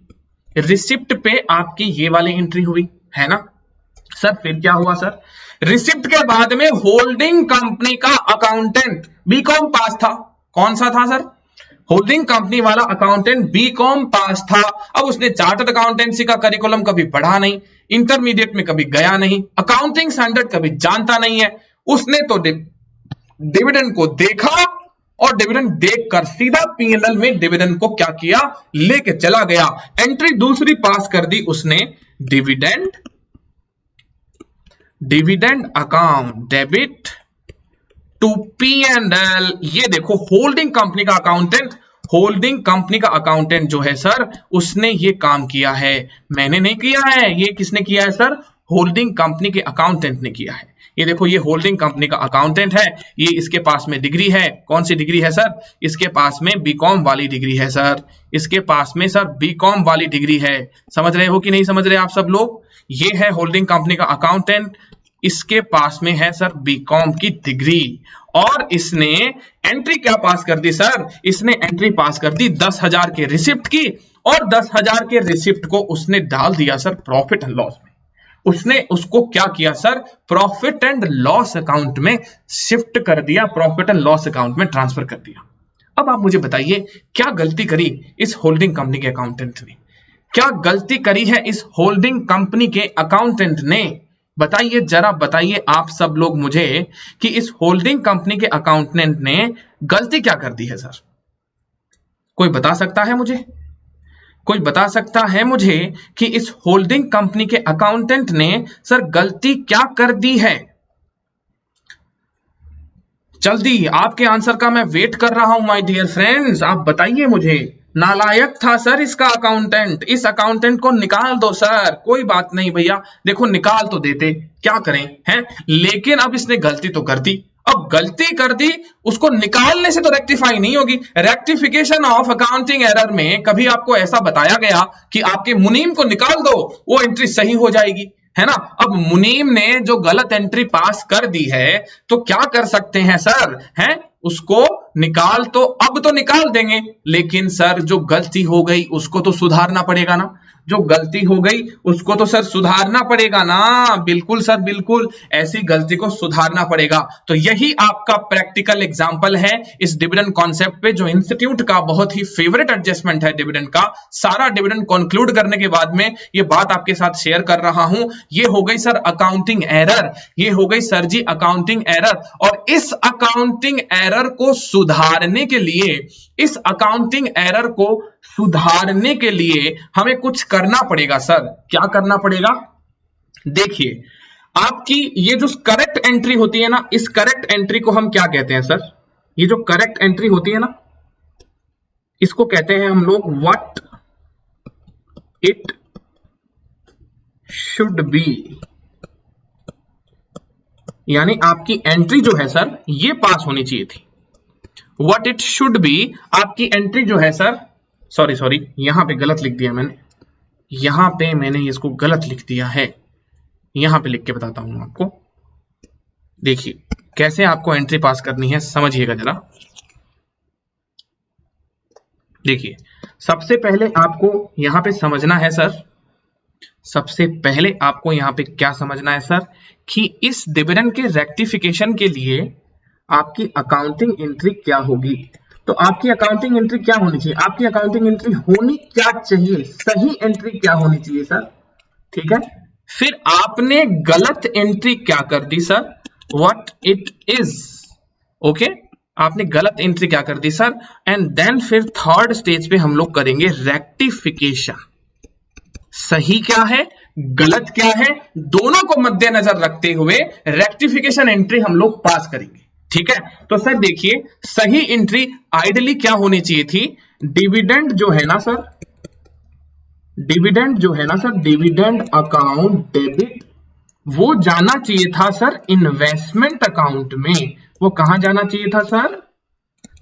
रिसिप्ट पे आपकी ये वाली एंट्री हुई है ना सर। फिर क्या हुआ सर, रिसिप्ट के बाद में होल्डिंग कंपनी का अकाउंटेंट बीकॉम पास था। कौन सा था सर, होल्डिंग कंपनी वाला अकाउंटेंट बीकॉम पास था। अब उसने चार्टर्ड अकाउंटेंसी का करिकुलम कभी पढ़ा नहीं, इंटरमीडिएट में कभी गया नहीं, अकाउंटिंग स्टैंडर्ड कभी जानता नहीं है। उसने तो डिविडेंड को देखा और डिविडेंड देखकर सीधा पीएनएल में डिविडेंड को क्या किया, लेके चला गया। एंट्री दूसरी पास कर दी उसने, dividend account debit to P&L। ये देखो होल्डिंग कंपनी का अकाउंटेंट, होल्डिंग कंपनी का अकाउंटेंट जो है सर उसने ये काम किया है, मैंने नहीं किया है। ये किसने किया है सर, होल्डिंग कंपनी के अकाउंटेंट ने किया है। ये देखो ये होल्डिंग कंपनी का अकाउंटेंट है, ये इसके पास में डिग्री है। कौन सी डिग्री है सर, इसके पास में बीकॉम वाली डिग्री है सर, इसके पास में सर बीकॉम वाली डिग्री है। समझ रहे हो कि नहीं समझ रहे आप सब लोग। ये है होल्डिंग कंपनी का अकाउंटेंट, इसके पास में है सर बीकॉम की डिग्री। और इसने एंट्री क्या पास कर दी सर, इसने एंट्री पास कर दी 10,000 के रिसिप्ट की, और 10,000 के रिसिप्ट को उसने डाल दिया सर प्रॉफिट एंड लॉस में। उसने उसको क्या किया sir, profit and loss account में शिफ्ट कर दिया, प्रॉफिट एंड लॉस अकाउंट में ट्रांसफर कर दिया। अब आप मुझे बताइए क्या गलती करी इस होल्डिंग कंपनी के अकाउंटेंट ने, क्या गलती करी है इस होल्डिंग कंपनी के अकाउंटेंट ने, बताइए जरा बताइए आप सब लोग मुझे कि इस होल्डिंग कंपनी के अकाउंटेंट ने गलती क्या कर दी है सर। कोई बता सकता है मुझे, कोई बता सकता है मुझे कि इस होल्डिंग कंपनी के अकाउंटेंट ने सर गलती क्या कर दी है। जल्दी आपके आंसर का मैं वेट कर रहा हूं माय डियर फ्रेंड्स, आप बताइए मुझे। नालायक था सर इसका अकाउंटेंट, इस अकाउंटेंट को निकाल दो सर। कोई बात नहीं भैया, देखो निकाल तो देते, क्या करें हैं, लेकिन अब इसने गलती तो कर दी। अब गलती कर दी, उसको निकालने से तो रेक्टिफाई नहीं होगी। रेक्टिफिकेशन ऑफ अकाउंटिंग एरर में कभी आपको ऐसा बताया गया कि आपके मुनीम को निकाल दो, वो एंट्री सही हो जाएगी, है ना। अब मुनीम ने जो गलत एंट्री पास कर दी है तो क्या कर सकते हैं सर, हैं उसको निकाल तो अब तो निकाल देंगे, लेकिन सर जो गलती हो गई उसको तो सुधारना पड़ेगा ना, जो गलती हो गई उसको तो सर सुधारना पड़ेगा ना। बिल्कुल सर बिल्कुल, ऐसी गलती को सुधारना पड़ेगा। तो यही आपका प्रैक्टिकल एग्जांपल है इस डिविडेंड कॉन्सेप्ट पे, जो इंस्टीट्यूट का बहुत ही फेवरेट एडजस्टमेंट है डिविडेंड का। सारा डिविडेंड कंक्लूड करने के बाद में ये बात आपके साथ शेयर कर रहा हूं। ये हो गई सर अकाउंटिंग एरर, ये हो गई सर जी अकाउंटिंग एरर। और इस अकाउंटिंग एरर को सुधारने के लिए, इस अकाउंटिंग एरर को सुधारने के लिए हमें कुछ करना पड़ेगा सर। क्या करना पड़ेगा, देखिए आपकी ये जो करेक्ट एंट्री होती है ना, इस करेक्ट एंट्री को हम क्या कहते हैं सर, ये जो करेक्ट एंट्री होती है ना इसको कहते हैं हम लोग व्हाट इट शुड बी। यानी आपकी एंट्री जो है सर ये पास होनी चाहिए थी। व्हाट इट शुड बी, आपकी एंट्री जो है सर, सॉरी यहां पे गलत लिख दिया मैंने, यहां पे मैंने इसको गलत लिख दिया है। यहां पे लिख के बताता हूं आपको, देखिए कैसे आपको एंट्री पास करनी है, समझिएगा जरा। देखिए सबसे पहले आपको यहां पे समझना है सर, सबसे पहले आपको यहां पे क्या समझना है सर कि इस डिविडेंड के रेक्टिफिकेशन के लिए आपकी अकाउंटिंग एंट्री क्या होगी। तो आपकी अकाउंटिंग एंट्री क्या होनी चाहिए, आपकी अकाउंटिंग एंट्री होनी क्या चाहिए, सही एंट्री क्या होनी चाहिए सर, ठीक है। फिर आपने गलत एंट्री क्या कर दी sir, what it is, okay, आपने गलत एंट्री क्या कर दी सर। एंड देन फिर थर्ड स्टेज पे हम लोग करेंगे रेक्टिफिकेशन। सही क्या है, गलत क्या है, दोनों को मद्देनजर रखते हुए रेक्टिफिकेशन एंट्री हम लोग पास करेंगे। ठीक है, तो सर देखिए सही एंट्री आइडली क्या होनी चाहिए थी, डिविडेंड जो है ना सर, डिविडेंड जो है ना सर, डिविडेंड अकाउंट डेबिट वो जाना चाहिए था सर इन्वेस्टमेंट अकाउंट में। वो कहां जाना चाहिए था सर,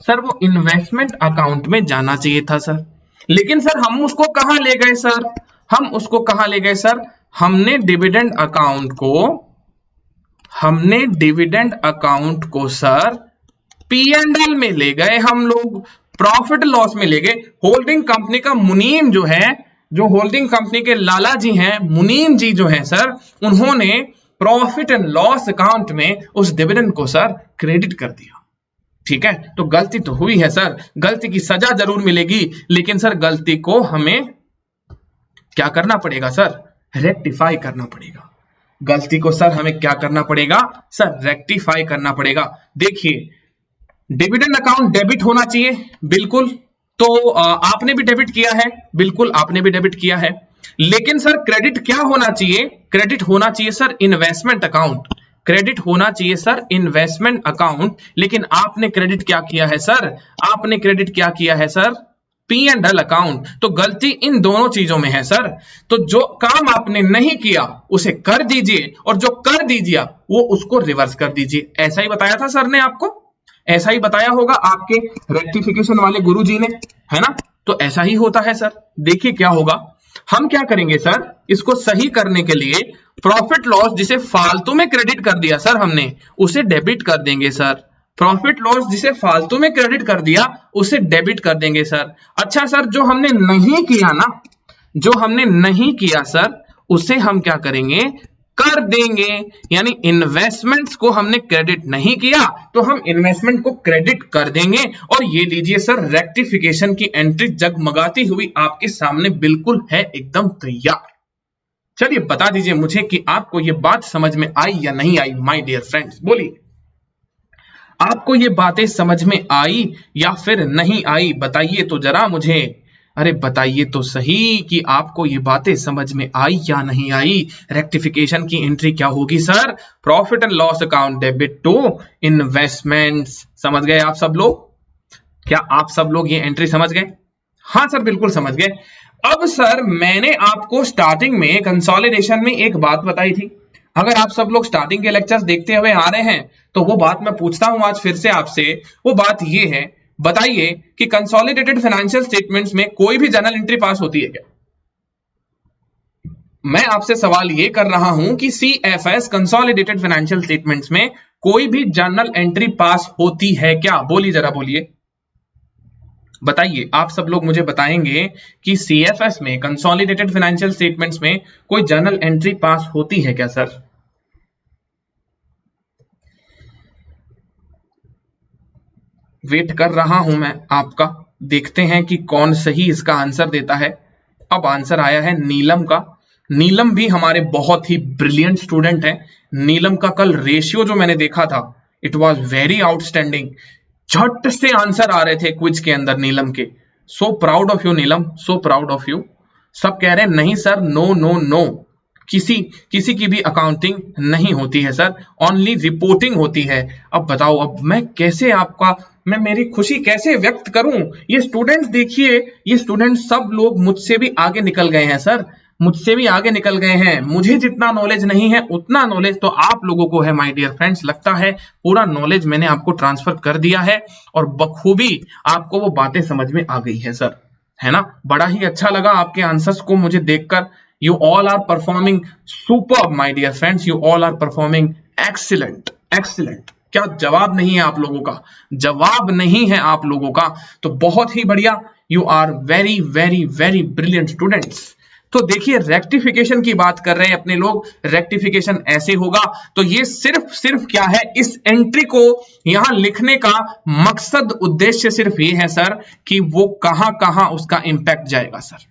सर वो इन्वेस्टमेंट अकाउंट में जाना चाहिए था सर। लेकिन सर हम उसको कहां ले गए सर, हम उसको कहां ले गए सर, हमने डिविडेंड अकाउंट को सर P&L में ले गए, हम लोग प्रॉफिट लॉस में ले गए। होल्डिंग कंपनी का मुनीम जो है, जो होल्डिंग कंपनी के लाला जी हैं, मुनीम जी जो हैं सर, उन्होंने प्रॉफिट एंड लॉस अकाउंट में उस डिविडेंड को सर क्रेडिट कर दिया। ठीक है, तो गलती तो हुई है सर, गलती की सजा जरूर मिलेगी, लेकिन सर गलती को हमें क्या करना पड़ेगा सर, रेक्टिफाई करना पड़ेगा। गलती को सर हमें क्या करना पड़ेगा सर, रेक्टिफाई करना पड़ेगा। देखिए डिविडेंड अकाउंट डेबिट होना चाहिए, बिल्कुल, तो आपने भी डेबिट किया है, बिल्कुल आपने भी डेबिट किया है। लेकिन सर क्रेडिट क्या होना चाहिए, क्रेडिट होना चाहिए सर इन्वेस्टमेंट अकाउंट, क्रेडिट होना चाहिए सर इन्वेस्टमेंट अकाउंट। लेकिन आपने क्रेडिट क्या किया है सर, आपने क्रेडिट क्या किया है सर, P&L अकाउंट। तो गलती इन दोनों चीजों में है सर। तो जो काम आपने नहीं किया उसे कर दीजिए, और जो कर दीजिए वो उसको रिवर्स कर दीजिए। ऐसा ही बताया था सर ने आपको, ऐसा ही बताया होगा आपके रेक्टिफिकेशन वाले गुरुजी ने, है ना। तो ऐसा ही होता है सर। देखिए क्या होगा, हम क्या करेंगे सर, इसको सही करने के लिए प्रॉफिट लॉस जिसे फालतू में क्रेडिट कर दिया सर हमने, उसे डेबिट कर देंगे सर। प्रॉफिट लॉस जिसे फालतू में क्रेडिट कर दिया उसे डेबिट कर देंगे सर। अच्छा सर जो हमने नहीं किया ना, जो हमने नहीं किया सर, उसे हम क्या करेंगे, कर देंगे। यानी इन्वेस्टमेंट्स को हमने क्रेडिट नहीं किया तो हम इन्वेस्टमेंट को क्रेडिट कर देंगे। और ये लीजिए सर रेक्टिफिकेशन की एंट्री जगमगाती हुई आपके सामने बिल्कुल है एकदम तैयार। चलिए बता दीजिए मुझे कि आपको ये बात समझ में आई या नहीं आई माय डियर फ्रेंड्स, बोलिए आपको ये बातें समझ में आई या फिर नहीं आई, बताइए तो जरा मुझे। अरे बताइए तो सही कि आपको ये बातें समझ में आई या नहीं आई। रेक्टिफिकेशन की एंट्री क्या होगी sir, profit and loss account debit to investments. समझ गए आप सब लोग, क्या आप सब लोग ये एंट्री समझ गए? हाँ सर बिल्कुल समझ गए। अब सर मैंने आपको स्टार्टिंग में कंसोलिडेशन में एक बात बताई थी, अगर आप सब लोग स्टार्टिंग के लेक्चर्स देखते हुए आ रहे हैं तो वो बात मैं पूछता हूं आज फिर से आपसे। वो बात ये है, बताइए कि कंसोलिडेटेड फाइनेंशियल स्टेटमेंट्स में कोई भी जर्नल एंट्री पास होती है क्या? मैं आपसे सवाल ये कर रहा हूं कि CFS कंसोलिडेटेड फाइनेंशियल स्टेटमेंट्स में कोई भी जर्नल एंट्री पास होती है क्या? बोलिए जरा बोलिए, बताइए। आप सब लोग मुझे बताएंगे कि CFS में कंसोलिडेटेड फाइनेंशियल स्टेटमेंट्स में कोई जर्नल एंट्री पास होती है क्या सर? वेट कर रहा हूं मैं आपका, देखते हैं कि कौन सही इसका आंसर देता है। अब आंसर आया है नीलम का। नीलम भी हमारे बहुत ही ब्रिलियंट स्टूडेंट है। नीलम का कल रेशियो जो मैंने देखा था, इट वाज वेरी आउटस्टैंडिंग। झट से आंसर आ रहे थे क्विज के अंदर नीलम के। So proud of you Neelam, so proud of you. सब कह रहे हैं नहीं सर, नो नो नो, किसी की भी अकाउंटिंग नहीं होती है सर, ओनली रिपोर्टिंग होती है। अब बताओ, अब मैं कैसे मैं मेरी खुशी कैसे व्यक्त करूं? ये स्टूडेंट्स देखिए, ये स्टूडेंट्स सब लोग मुझसे भी आगे निकल गए हैं सर, मुझसे भी आगे निकल गए हैं। मुझे जितना नॉलेज नहीं है उतना नॉलेज तो आप लोगों को है माय डियर फ्रेंड्स। लगता है पूरा नॉलेज मैंने आपको ट्रांसफर कर दिया है और बखूबी आपको वो बातें समझ में आ गई है सर, है ना। बड़ा ही अच्छा लगा आपके आंसर्स को मुझे देखकर। You all are performing superb, my dear friends. You all are performing excellent, excellent. क्या जवाब नहीं है आप लोगों का? जवाब नहीं है आप लोगों का, तो बहुत ही बढ़िया। You are very, very, very brilliant students. तो देखिए रेक्टिफिकेशन की बात कर रहे हैं अपने लोग। रेक्टिफिकेशन ऐसे होगा, तो ये सिर्फ क्या है, इस एंट्री को यहां लिखने का मकसद उद्देश्य सिर्फ ये है सर कि वो कहां उसका इंपैक्ट जाएगा सर।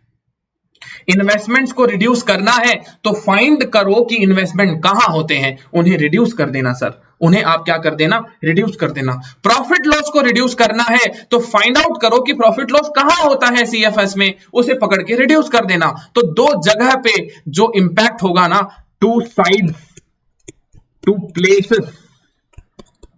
इन्वेस्टमेंट्स को रिड्यूस करना है तो फाइंड करो कि इन्वेस्टमेंट कहां होते हैं, उन्हें रिड्यूस कर देना सर, उन्हें आप क्या कर देना, रिड्यूस कर देना। प्रॉफिट लॉस को रिड्यूस करना है तो फाइंड आउट करो कि प्रॉफिट लॉस कहां होता है सीएफएस में, उसे पकड़ के रिड्यूस कर देना। तो दो जगह पे जो इंपैक्ट होगा ना, two sides, two places,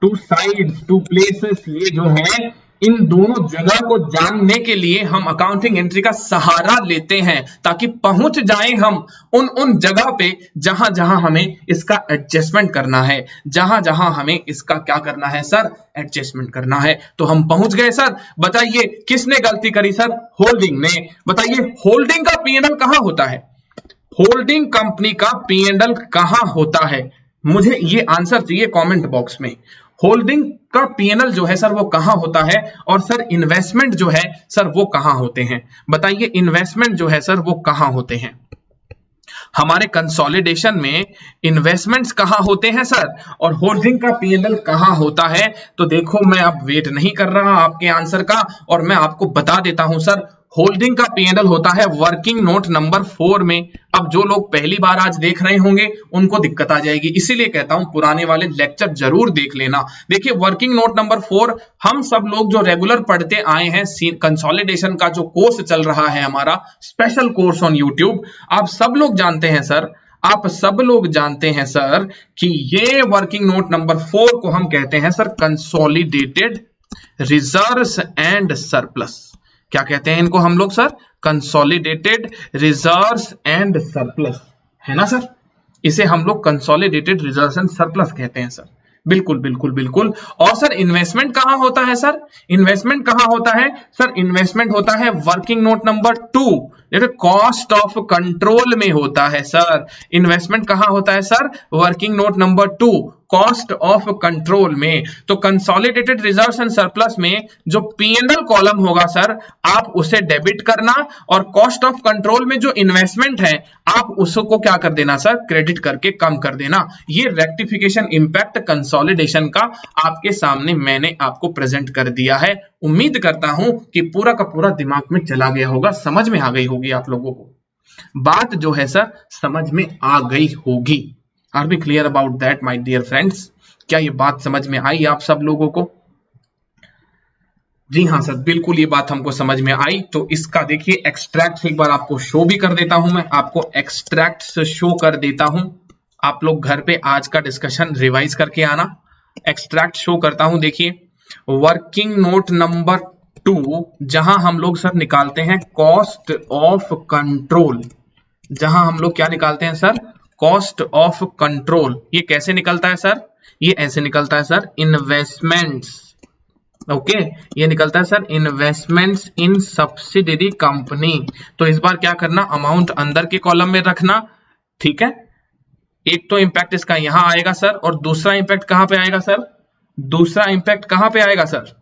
two sides, two places, ये जो है इन दोनों जगह को जानने के लिए हम अकाउंटिंग एंट्री का सहारा लेते हैं, ताकि पहुंच जाएं हम उन जगह पे जहां जहां हमें इसका एडजस्टमेंट करना है, जहां जहां हमें इसका क्या करना है सर, एडजस्टमेंट करना है। तो हम पहुंच गए सर। बताइए किसने गलती करी सर, होल्डिंग ने। बताइए होल्डिंग का पीएनएल कहां होता है, होल्डिंग कंपनी का पीएनएल कहां होता है, मुझे ये आंसर चाहिए कमेंट बॉक्स में। होल्डिंग का पीएनएल जो है सर वो कहां होता है, और सर इन्वेस्टमेंट जो है सर वो कहां होते हैं। बताइए इन्वेस्टमेंट जो है सर वो कहां होते हैं, हमारे कंसोलिडेशन में इन्वेस्टमेंट्स कहां होते हैं सर, और होल्डिंग का पीएनएल कहां होता है। तो देखो मैं अब वेट नहीं कर रहा आपके आंसर का, और मैं आपको बता देता हूं सर, होल्डिंग का पीएनएल होता है वर्किंग नोट नंबर 4 में। अब जो लोग पहली बार आज देख रहे होंगे उनको दिक्कत आ जाएगी, इसीलिए कहता हूं पुराने वाले लेक्चर जरूर देख लेना। देखिए वर्किंग नोट नंबर 4 हम सब लोग जो रेगुलर पढ़ते आए हैं, कंसोलिडेशन का जो कोर्स चल रहा है हमारा स्पेशल कोर्स ऑन यूट्यूब, आप सब लोग जानते हैं सर, आप सब लोग जानते हैं सर कि ये वर्किंग नोट नंबर 4 को हम कहते हैं sir consolidated reserves and surplus. क्या कहते हैं इनको हम लोग sir, consolidated reserves and surplus, है ना सर। इसे हम लोग कंसोलिडेटेड रिजर्व्स एंड सरप्लस कहते हैं सर। बिल्कुल बिल्कुल बिल्कुल। और सर इन्वेस्टमेंट कहां होता है सर, इन्वेस्टमेंट कहां होता है सर, इन्वेस्टमेंट होता है working note number 2, cost of control में होता है सर। इन्वेस्टमेंट कहां होता है sir, working note number 2 cost of control में। तो कंसोलिडेटेड रिजर्व्स एंड सरप्लस में जो पीएनएल कॉलम होगा सर, आप उसे डेबिट करना, और कॉस्ट ऑफ कंट्रोल में जो इन्वेस्टमेंट है आप उसको क्या कर देना सर, क्रेडिट करके कम कर देना। ये रेक्टिफिकेशन इंपैक्ट कंसोलिडेशन का आपके सामने मैंने आपको प्रेजेंट कर दिया है। उम्मीद करता हूं कि पूरा का पूरा दिमाग में चला गया होगा, समझ में आ गई होगी आप लोगों को, बात जो है सर समझ में आ गई होगी। Are we clear about that my dear friends, क्या ये बात समझ में आई आप सब लोगों को? जी हाँ सर, बिल्कुल ये बात हमको समझ में आई। तो इसका देखिए एक्सट्रैक्ट एक बार आपको शो भी कर देता हूं, मैं आपको एक्सट्रैक्ट शो कर देता हूं। आप लोग घर पे आज का डिस्कशन रिवाइज करके आना। एक्सट्रैक्ट शो करता हूं, देखिए वर्किंग नोट नंबर 2 जहां हम लोग सर निकालते हैं कॉस्ट ऑफ कंट्रोल, जहां हम लोग क्या निकालते हैं सर, कॉस्ट ऑफ कंट्रोल। ये कैसे निकलता है सर, ये ऐसे निकलता है सर, इन्वेस्टमेंट्स, ओके, ये निकलता है sir investments in subsidiary company. तो इस बार क्या करना, अमाउंट अंदर के कॉलम में रखना, ठीक है। एक तो इंपैक्ट इसका यहां आएगा सर, और दूसरा इंपैक्ट कहां पे आएगा सर, दूसरा इंपैक्ट कहां पे आएगा सर,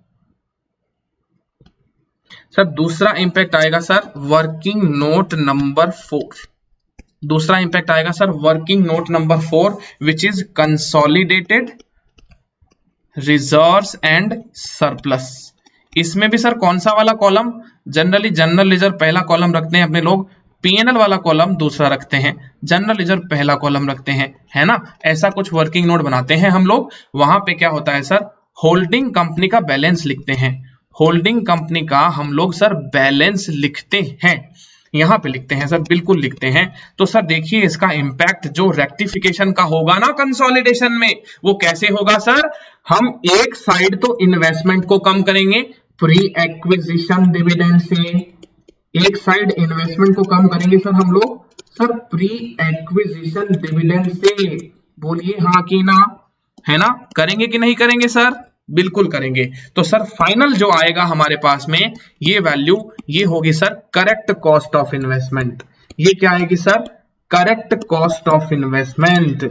सर दूसरा इंपैक्ट आएगा सर वर्किंग नोट नंबर 4। दूसरा इंपैक्ट आएगा sir working note number 4 which is consolidated reserves and surplus. इसमें भी सर कौन सा वाला कॉलम, जनरली जनरल रिजर्व पहला कॉलम रखते हैं अपने लोग, पीएनएल वाला कॉलम दूसरा रखते हैं, जनरल रिजर्व पहला कॉलम रखते हैं, है ना। ऐसा कुछ वर्किंग नोट बनाते हैं हम लोग। वहां पे क्या होता है सर, होल्डिंग कंपनी का बैलेंस लिखते हैं, होल्डिंग कंपनी का हम लोग सर बैलेंस लिखते हैं, यहां पे लिखते हैं सर, बिल्कुल लिखते हैं। तो सर देखिए इसका इंपैक्ट जो रेक्टिफिकेशन का होगा ना कंसोलिडेशन में, वो कैसे होगा सर, हम एक साइड तो इन्वेस्टमेंट को कम करेंगे प्री एक्विजिशन डिविडेंड से, एक साइड इन्वेस्टमेंट को कम करेंगे सर हम लोग सर प्री एक्विजिशन डिविडेंड से। बोलिए हाँ कि ना, है ना, करेंगे कि नहीं करेंगे सर, बिल्कुल करेंगे। तो सर फाइनल जो आएगा हमारे पास में ये वैल्यू, ये होगी sir correct cost of investment. ये क्या आएगी sir, correct cost of investment.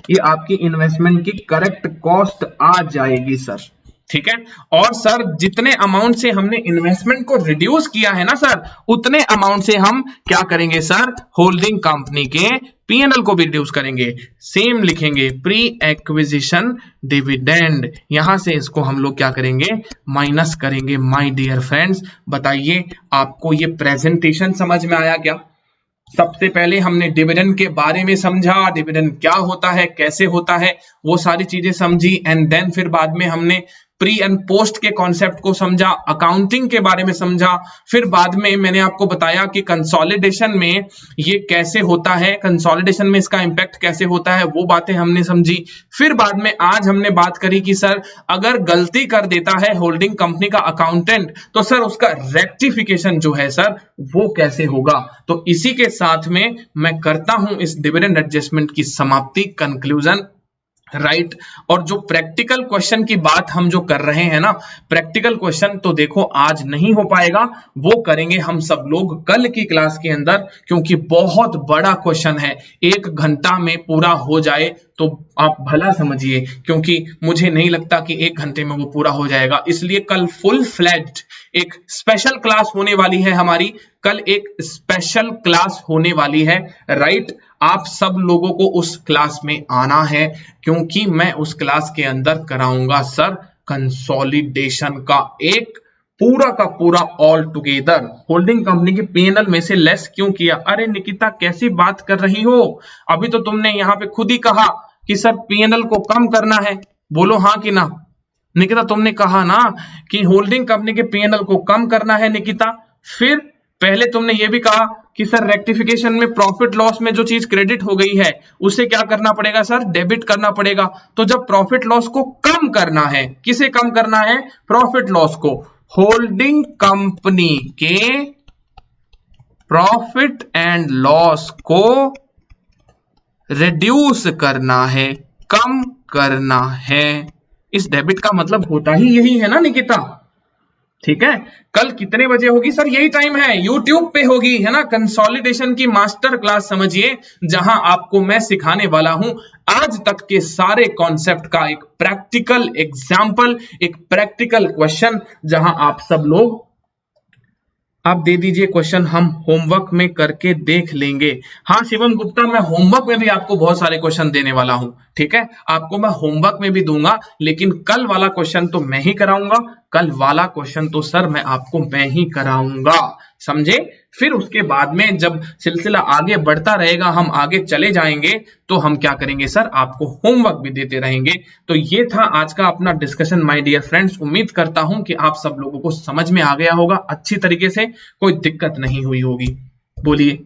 ये आपकी इन्वेस्टमेंट की करेक्ट कॉस्ट आ जाएगी सर, ठीक है। और सर जितने अमाउंट से हमने इन्वेस्टमेंट को रिड्यूस किया है ना सर, उतने अमाउंट से हम क्या करेंगे सर, होल्डिंग कंपनी के पीएनएल को भी रिड्यूस करेंगे। सेम लिखेंगे प्री एक्विजिशन डिविडेंड, यहां से इसको हम लोग क्या करेंगे, माइनस करेंगे। माय डियर फ्रेंड्स, बताइए आपको ये प्रेजेंटेशन समझ में आया क्या? सबसे पहले हमने डिविडेंड के बारे में समझा, डिविडेंड क्या होता है, कैसे होता है, वो सारी चीजें समझी। एंड देन फिर बाद में हमने प्री एंड पोस्ट के कॉन्सेप्ट को समझा, अकाउंटिंग के बारे में समझा। फिर बाद में मैंने आपको बताया कि कंसोलिडेशन में ये कैसे होता है, कंसोलिडेशन में इसका इंपैक्ट कैसे होता है, वो बातें हमने समझी। फिर बाद में आज हमने बात करी कि सर अगर गलती कर देता है होल्डिंग कंपनी का अकाउंटेंट तो सर उसका रेक्टिफिकेशन जो है सर वो कैसे होगा। तो इसी के साथ में मैं करता हूं इस डिविडेंड एडजस्टमेंट की समाप्ति, कंक्लूजन, राइट। और जो प्रैक्टिकल क्वेश्चन की बात हम जो कर रहे हैं ना, प्रैक्टिकल क्वेश्चन तो देखो आज नहीं हो पाएगा, वो करेंगे हम सब लोग कल की क्लास के अंदर, क्योंकि बहुत बड़ा क्वेश्चन है, 1 घंटा में पूरा हो जाए तो आप भला समझिए, क्योंकि मुझे नहीं लगता कि 1 घंटे में वो पूरा हो जाएगा। इसलिए कल फुल फ्लैज्ड एक स्पेशल क्लास होने वाली है हमारी, कल एक स्पेशल क्लास होने वाली है, राइट। आप सब लोगों को उस क्लास में आना है, क्योंकि मैं उस क्लास के अंदर कराऊंगा सर कंसोलिडेशन का एक पूरा का पूरा ऑल टुगेदर। होल्डिंग कंपनी के पीएनएल में से लेस क्यों किया? अरे निकिता कैसी बात कर रही हो, अभी तो तुमने यहाँ पे खुद ही कहा कि सर पीएनएल को कम करना है, बोलो हाँ कि ना। निकिता तुमने कहा ना कि होल्डिंग कंपनी के पीएनएल को कम करना है निकिता। फिर पहले तुमने ये भी कहा कि सर रेक्टिफिकेशन में प्रॉफिट लॉस में जो चीज क्रेडिट हो गई है उसे क्या करना पड़ेगा सर, डेबिट करना पड़ेगा। तो जब प्रॉफिट लॉस को कम करना है, किसे कम करना है? प्रॉफिट लॉस को। होल्डिंग कंपनी के प्रॉफिट एंड लॉस को रिड्यूस करना है, कम करना है। इस डेबिट का मतलब होता ही यही है ना निकिता, ठीक है। कल कितने बजे होगी सर? यही टाइम है, यूट्यूब पे होगी, है ना। कंसोलिडेशन की मास्टर क्लास समझिए, जहां आपको मैं सिखाने वाला हूं आज तक के सारे कॉन्सेप्ट का एक प्रैक्टिकल एग्जाम्पल, एक प्रैक्टिकल क्वेश्चन, जहां आप सब लोग आप दे दीजिए क्वेश्चन, हम होमवर्क में करके देख लेंगे। हाँ शिवम गुप्ता, मैं होमवर्क में भी आपको बहुत सारे क्वेश्चन देने वाला हूं, ठीक है। आपको मैं होमवर्क में भी दूंगा, लेकिन कल वाला क्वेश्चन तो मैं ही कराऊंगा, कल वाला क्वेश्चन तो सर मैं आपको मैं ही कराऊंगा, समझे। फिर उसके बाद में जब सिलसिला आगे बढ़ता रहेगा, हम आगे चले जाएंगे, तो हम क्या करेंगे सर, आपको होमवर्क भी देते रहेंगे। तो ये था आज का अपना डिस्कशन माय डियर फ्रेंड्स। उम्मीद करता हूं कि आप सब लोगों को समझ में आ गया होगा अच्छी तरीके से, कोई दिक्कत नहीं हुई होगी, बोलिए।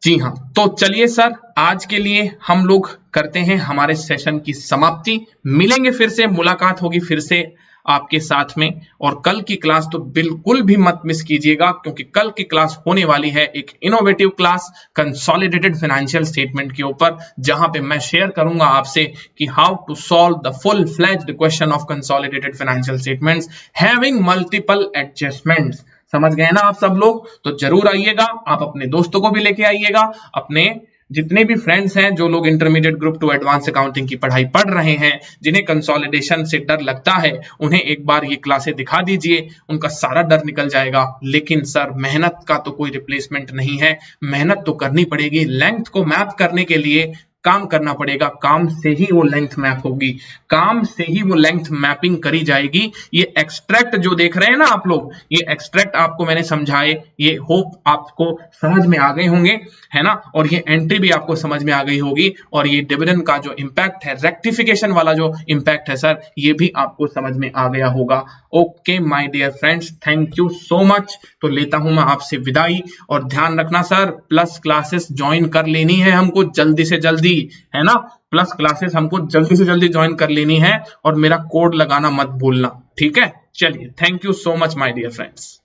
जी हाँ, तो चलिए सर आज के लिए हम लोग करते हैं हमारे सेशन की समाप्ति। मिलेंगे फिर से, मुलाकात होगी फिर से आपके साथ में। और कल की क्लास तो बिल्कुल भी मत मिस कीजिएगा, क्योंकि कल की क्लास होने वाली है एक innovative class consolidated financial statement के ऊपर, जहां पे मैं शेयर करूंगा आपसे कि how to solve the full fledged question of consolidated financial statements having multiple adjustments. समझ गए ना आप सब लोग? तो जरूर आइएगा, आप अपने दोस्तों को भी लेके आइएगा, अपने जितने भी फ्रेंड्स हैं जो लोग intermediate group two advance accounting की पढ़ाई पढ़ रहे हैं, जिन्हें कंसोलिडेशन से डर लगता है, उन्हें एक बार ये क्लासें दिखा दीजिए, उनका सारा डर निकल जाएगा। लेकिन सर मेहनत का तो कोई रिप्लेसमेंट नहीं है, मेहनत तो करनी पड़ेगी। लेंथ को मैप करने के लिए काम करना पड़ेगा, काम से ही वो लेंथ मैप होगी, काम से ही वो लेंथ मैपिंग करी जाएगी। ये एक्सट्रैक्ट जो देख रहे हैं ना आप लोग, ये एक्सट्रैक्ट आपको मैंने समझाए, ये होप आपको समझ में आ गए होंगे, है ना। और ये एंट्री भी आपको समझ में आ गई होगी, और ये डिविडेंड का जो इंपैक्ट है, रेक्टिफिकेशन वाला जो इंपैक्ट है सर, ये भी आपको समझ में आ गया होगा। Okay my dear friends, thank you so much. तो लेता हूं मैं आपसे विदाई, और ध्यान रखना सर प्लस क्लासेस ज्वाइन कर लेनी है हमको जल्दी से जल्दी, है ना। प्लस क्लासेस हमको जल्दी से जल्दी ज्वाइन कर लेनी है, और मेरा कोड लगाना मत भूलना, ठीक है। चलिए, thank you so much my dear friends.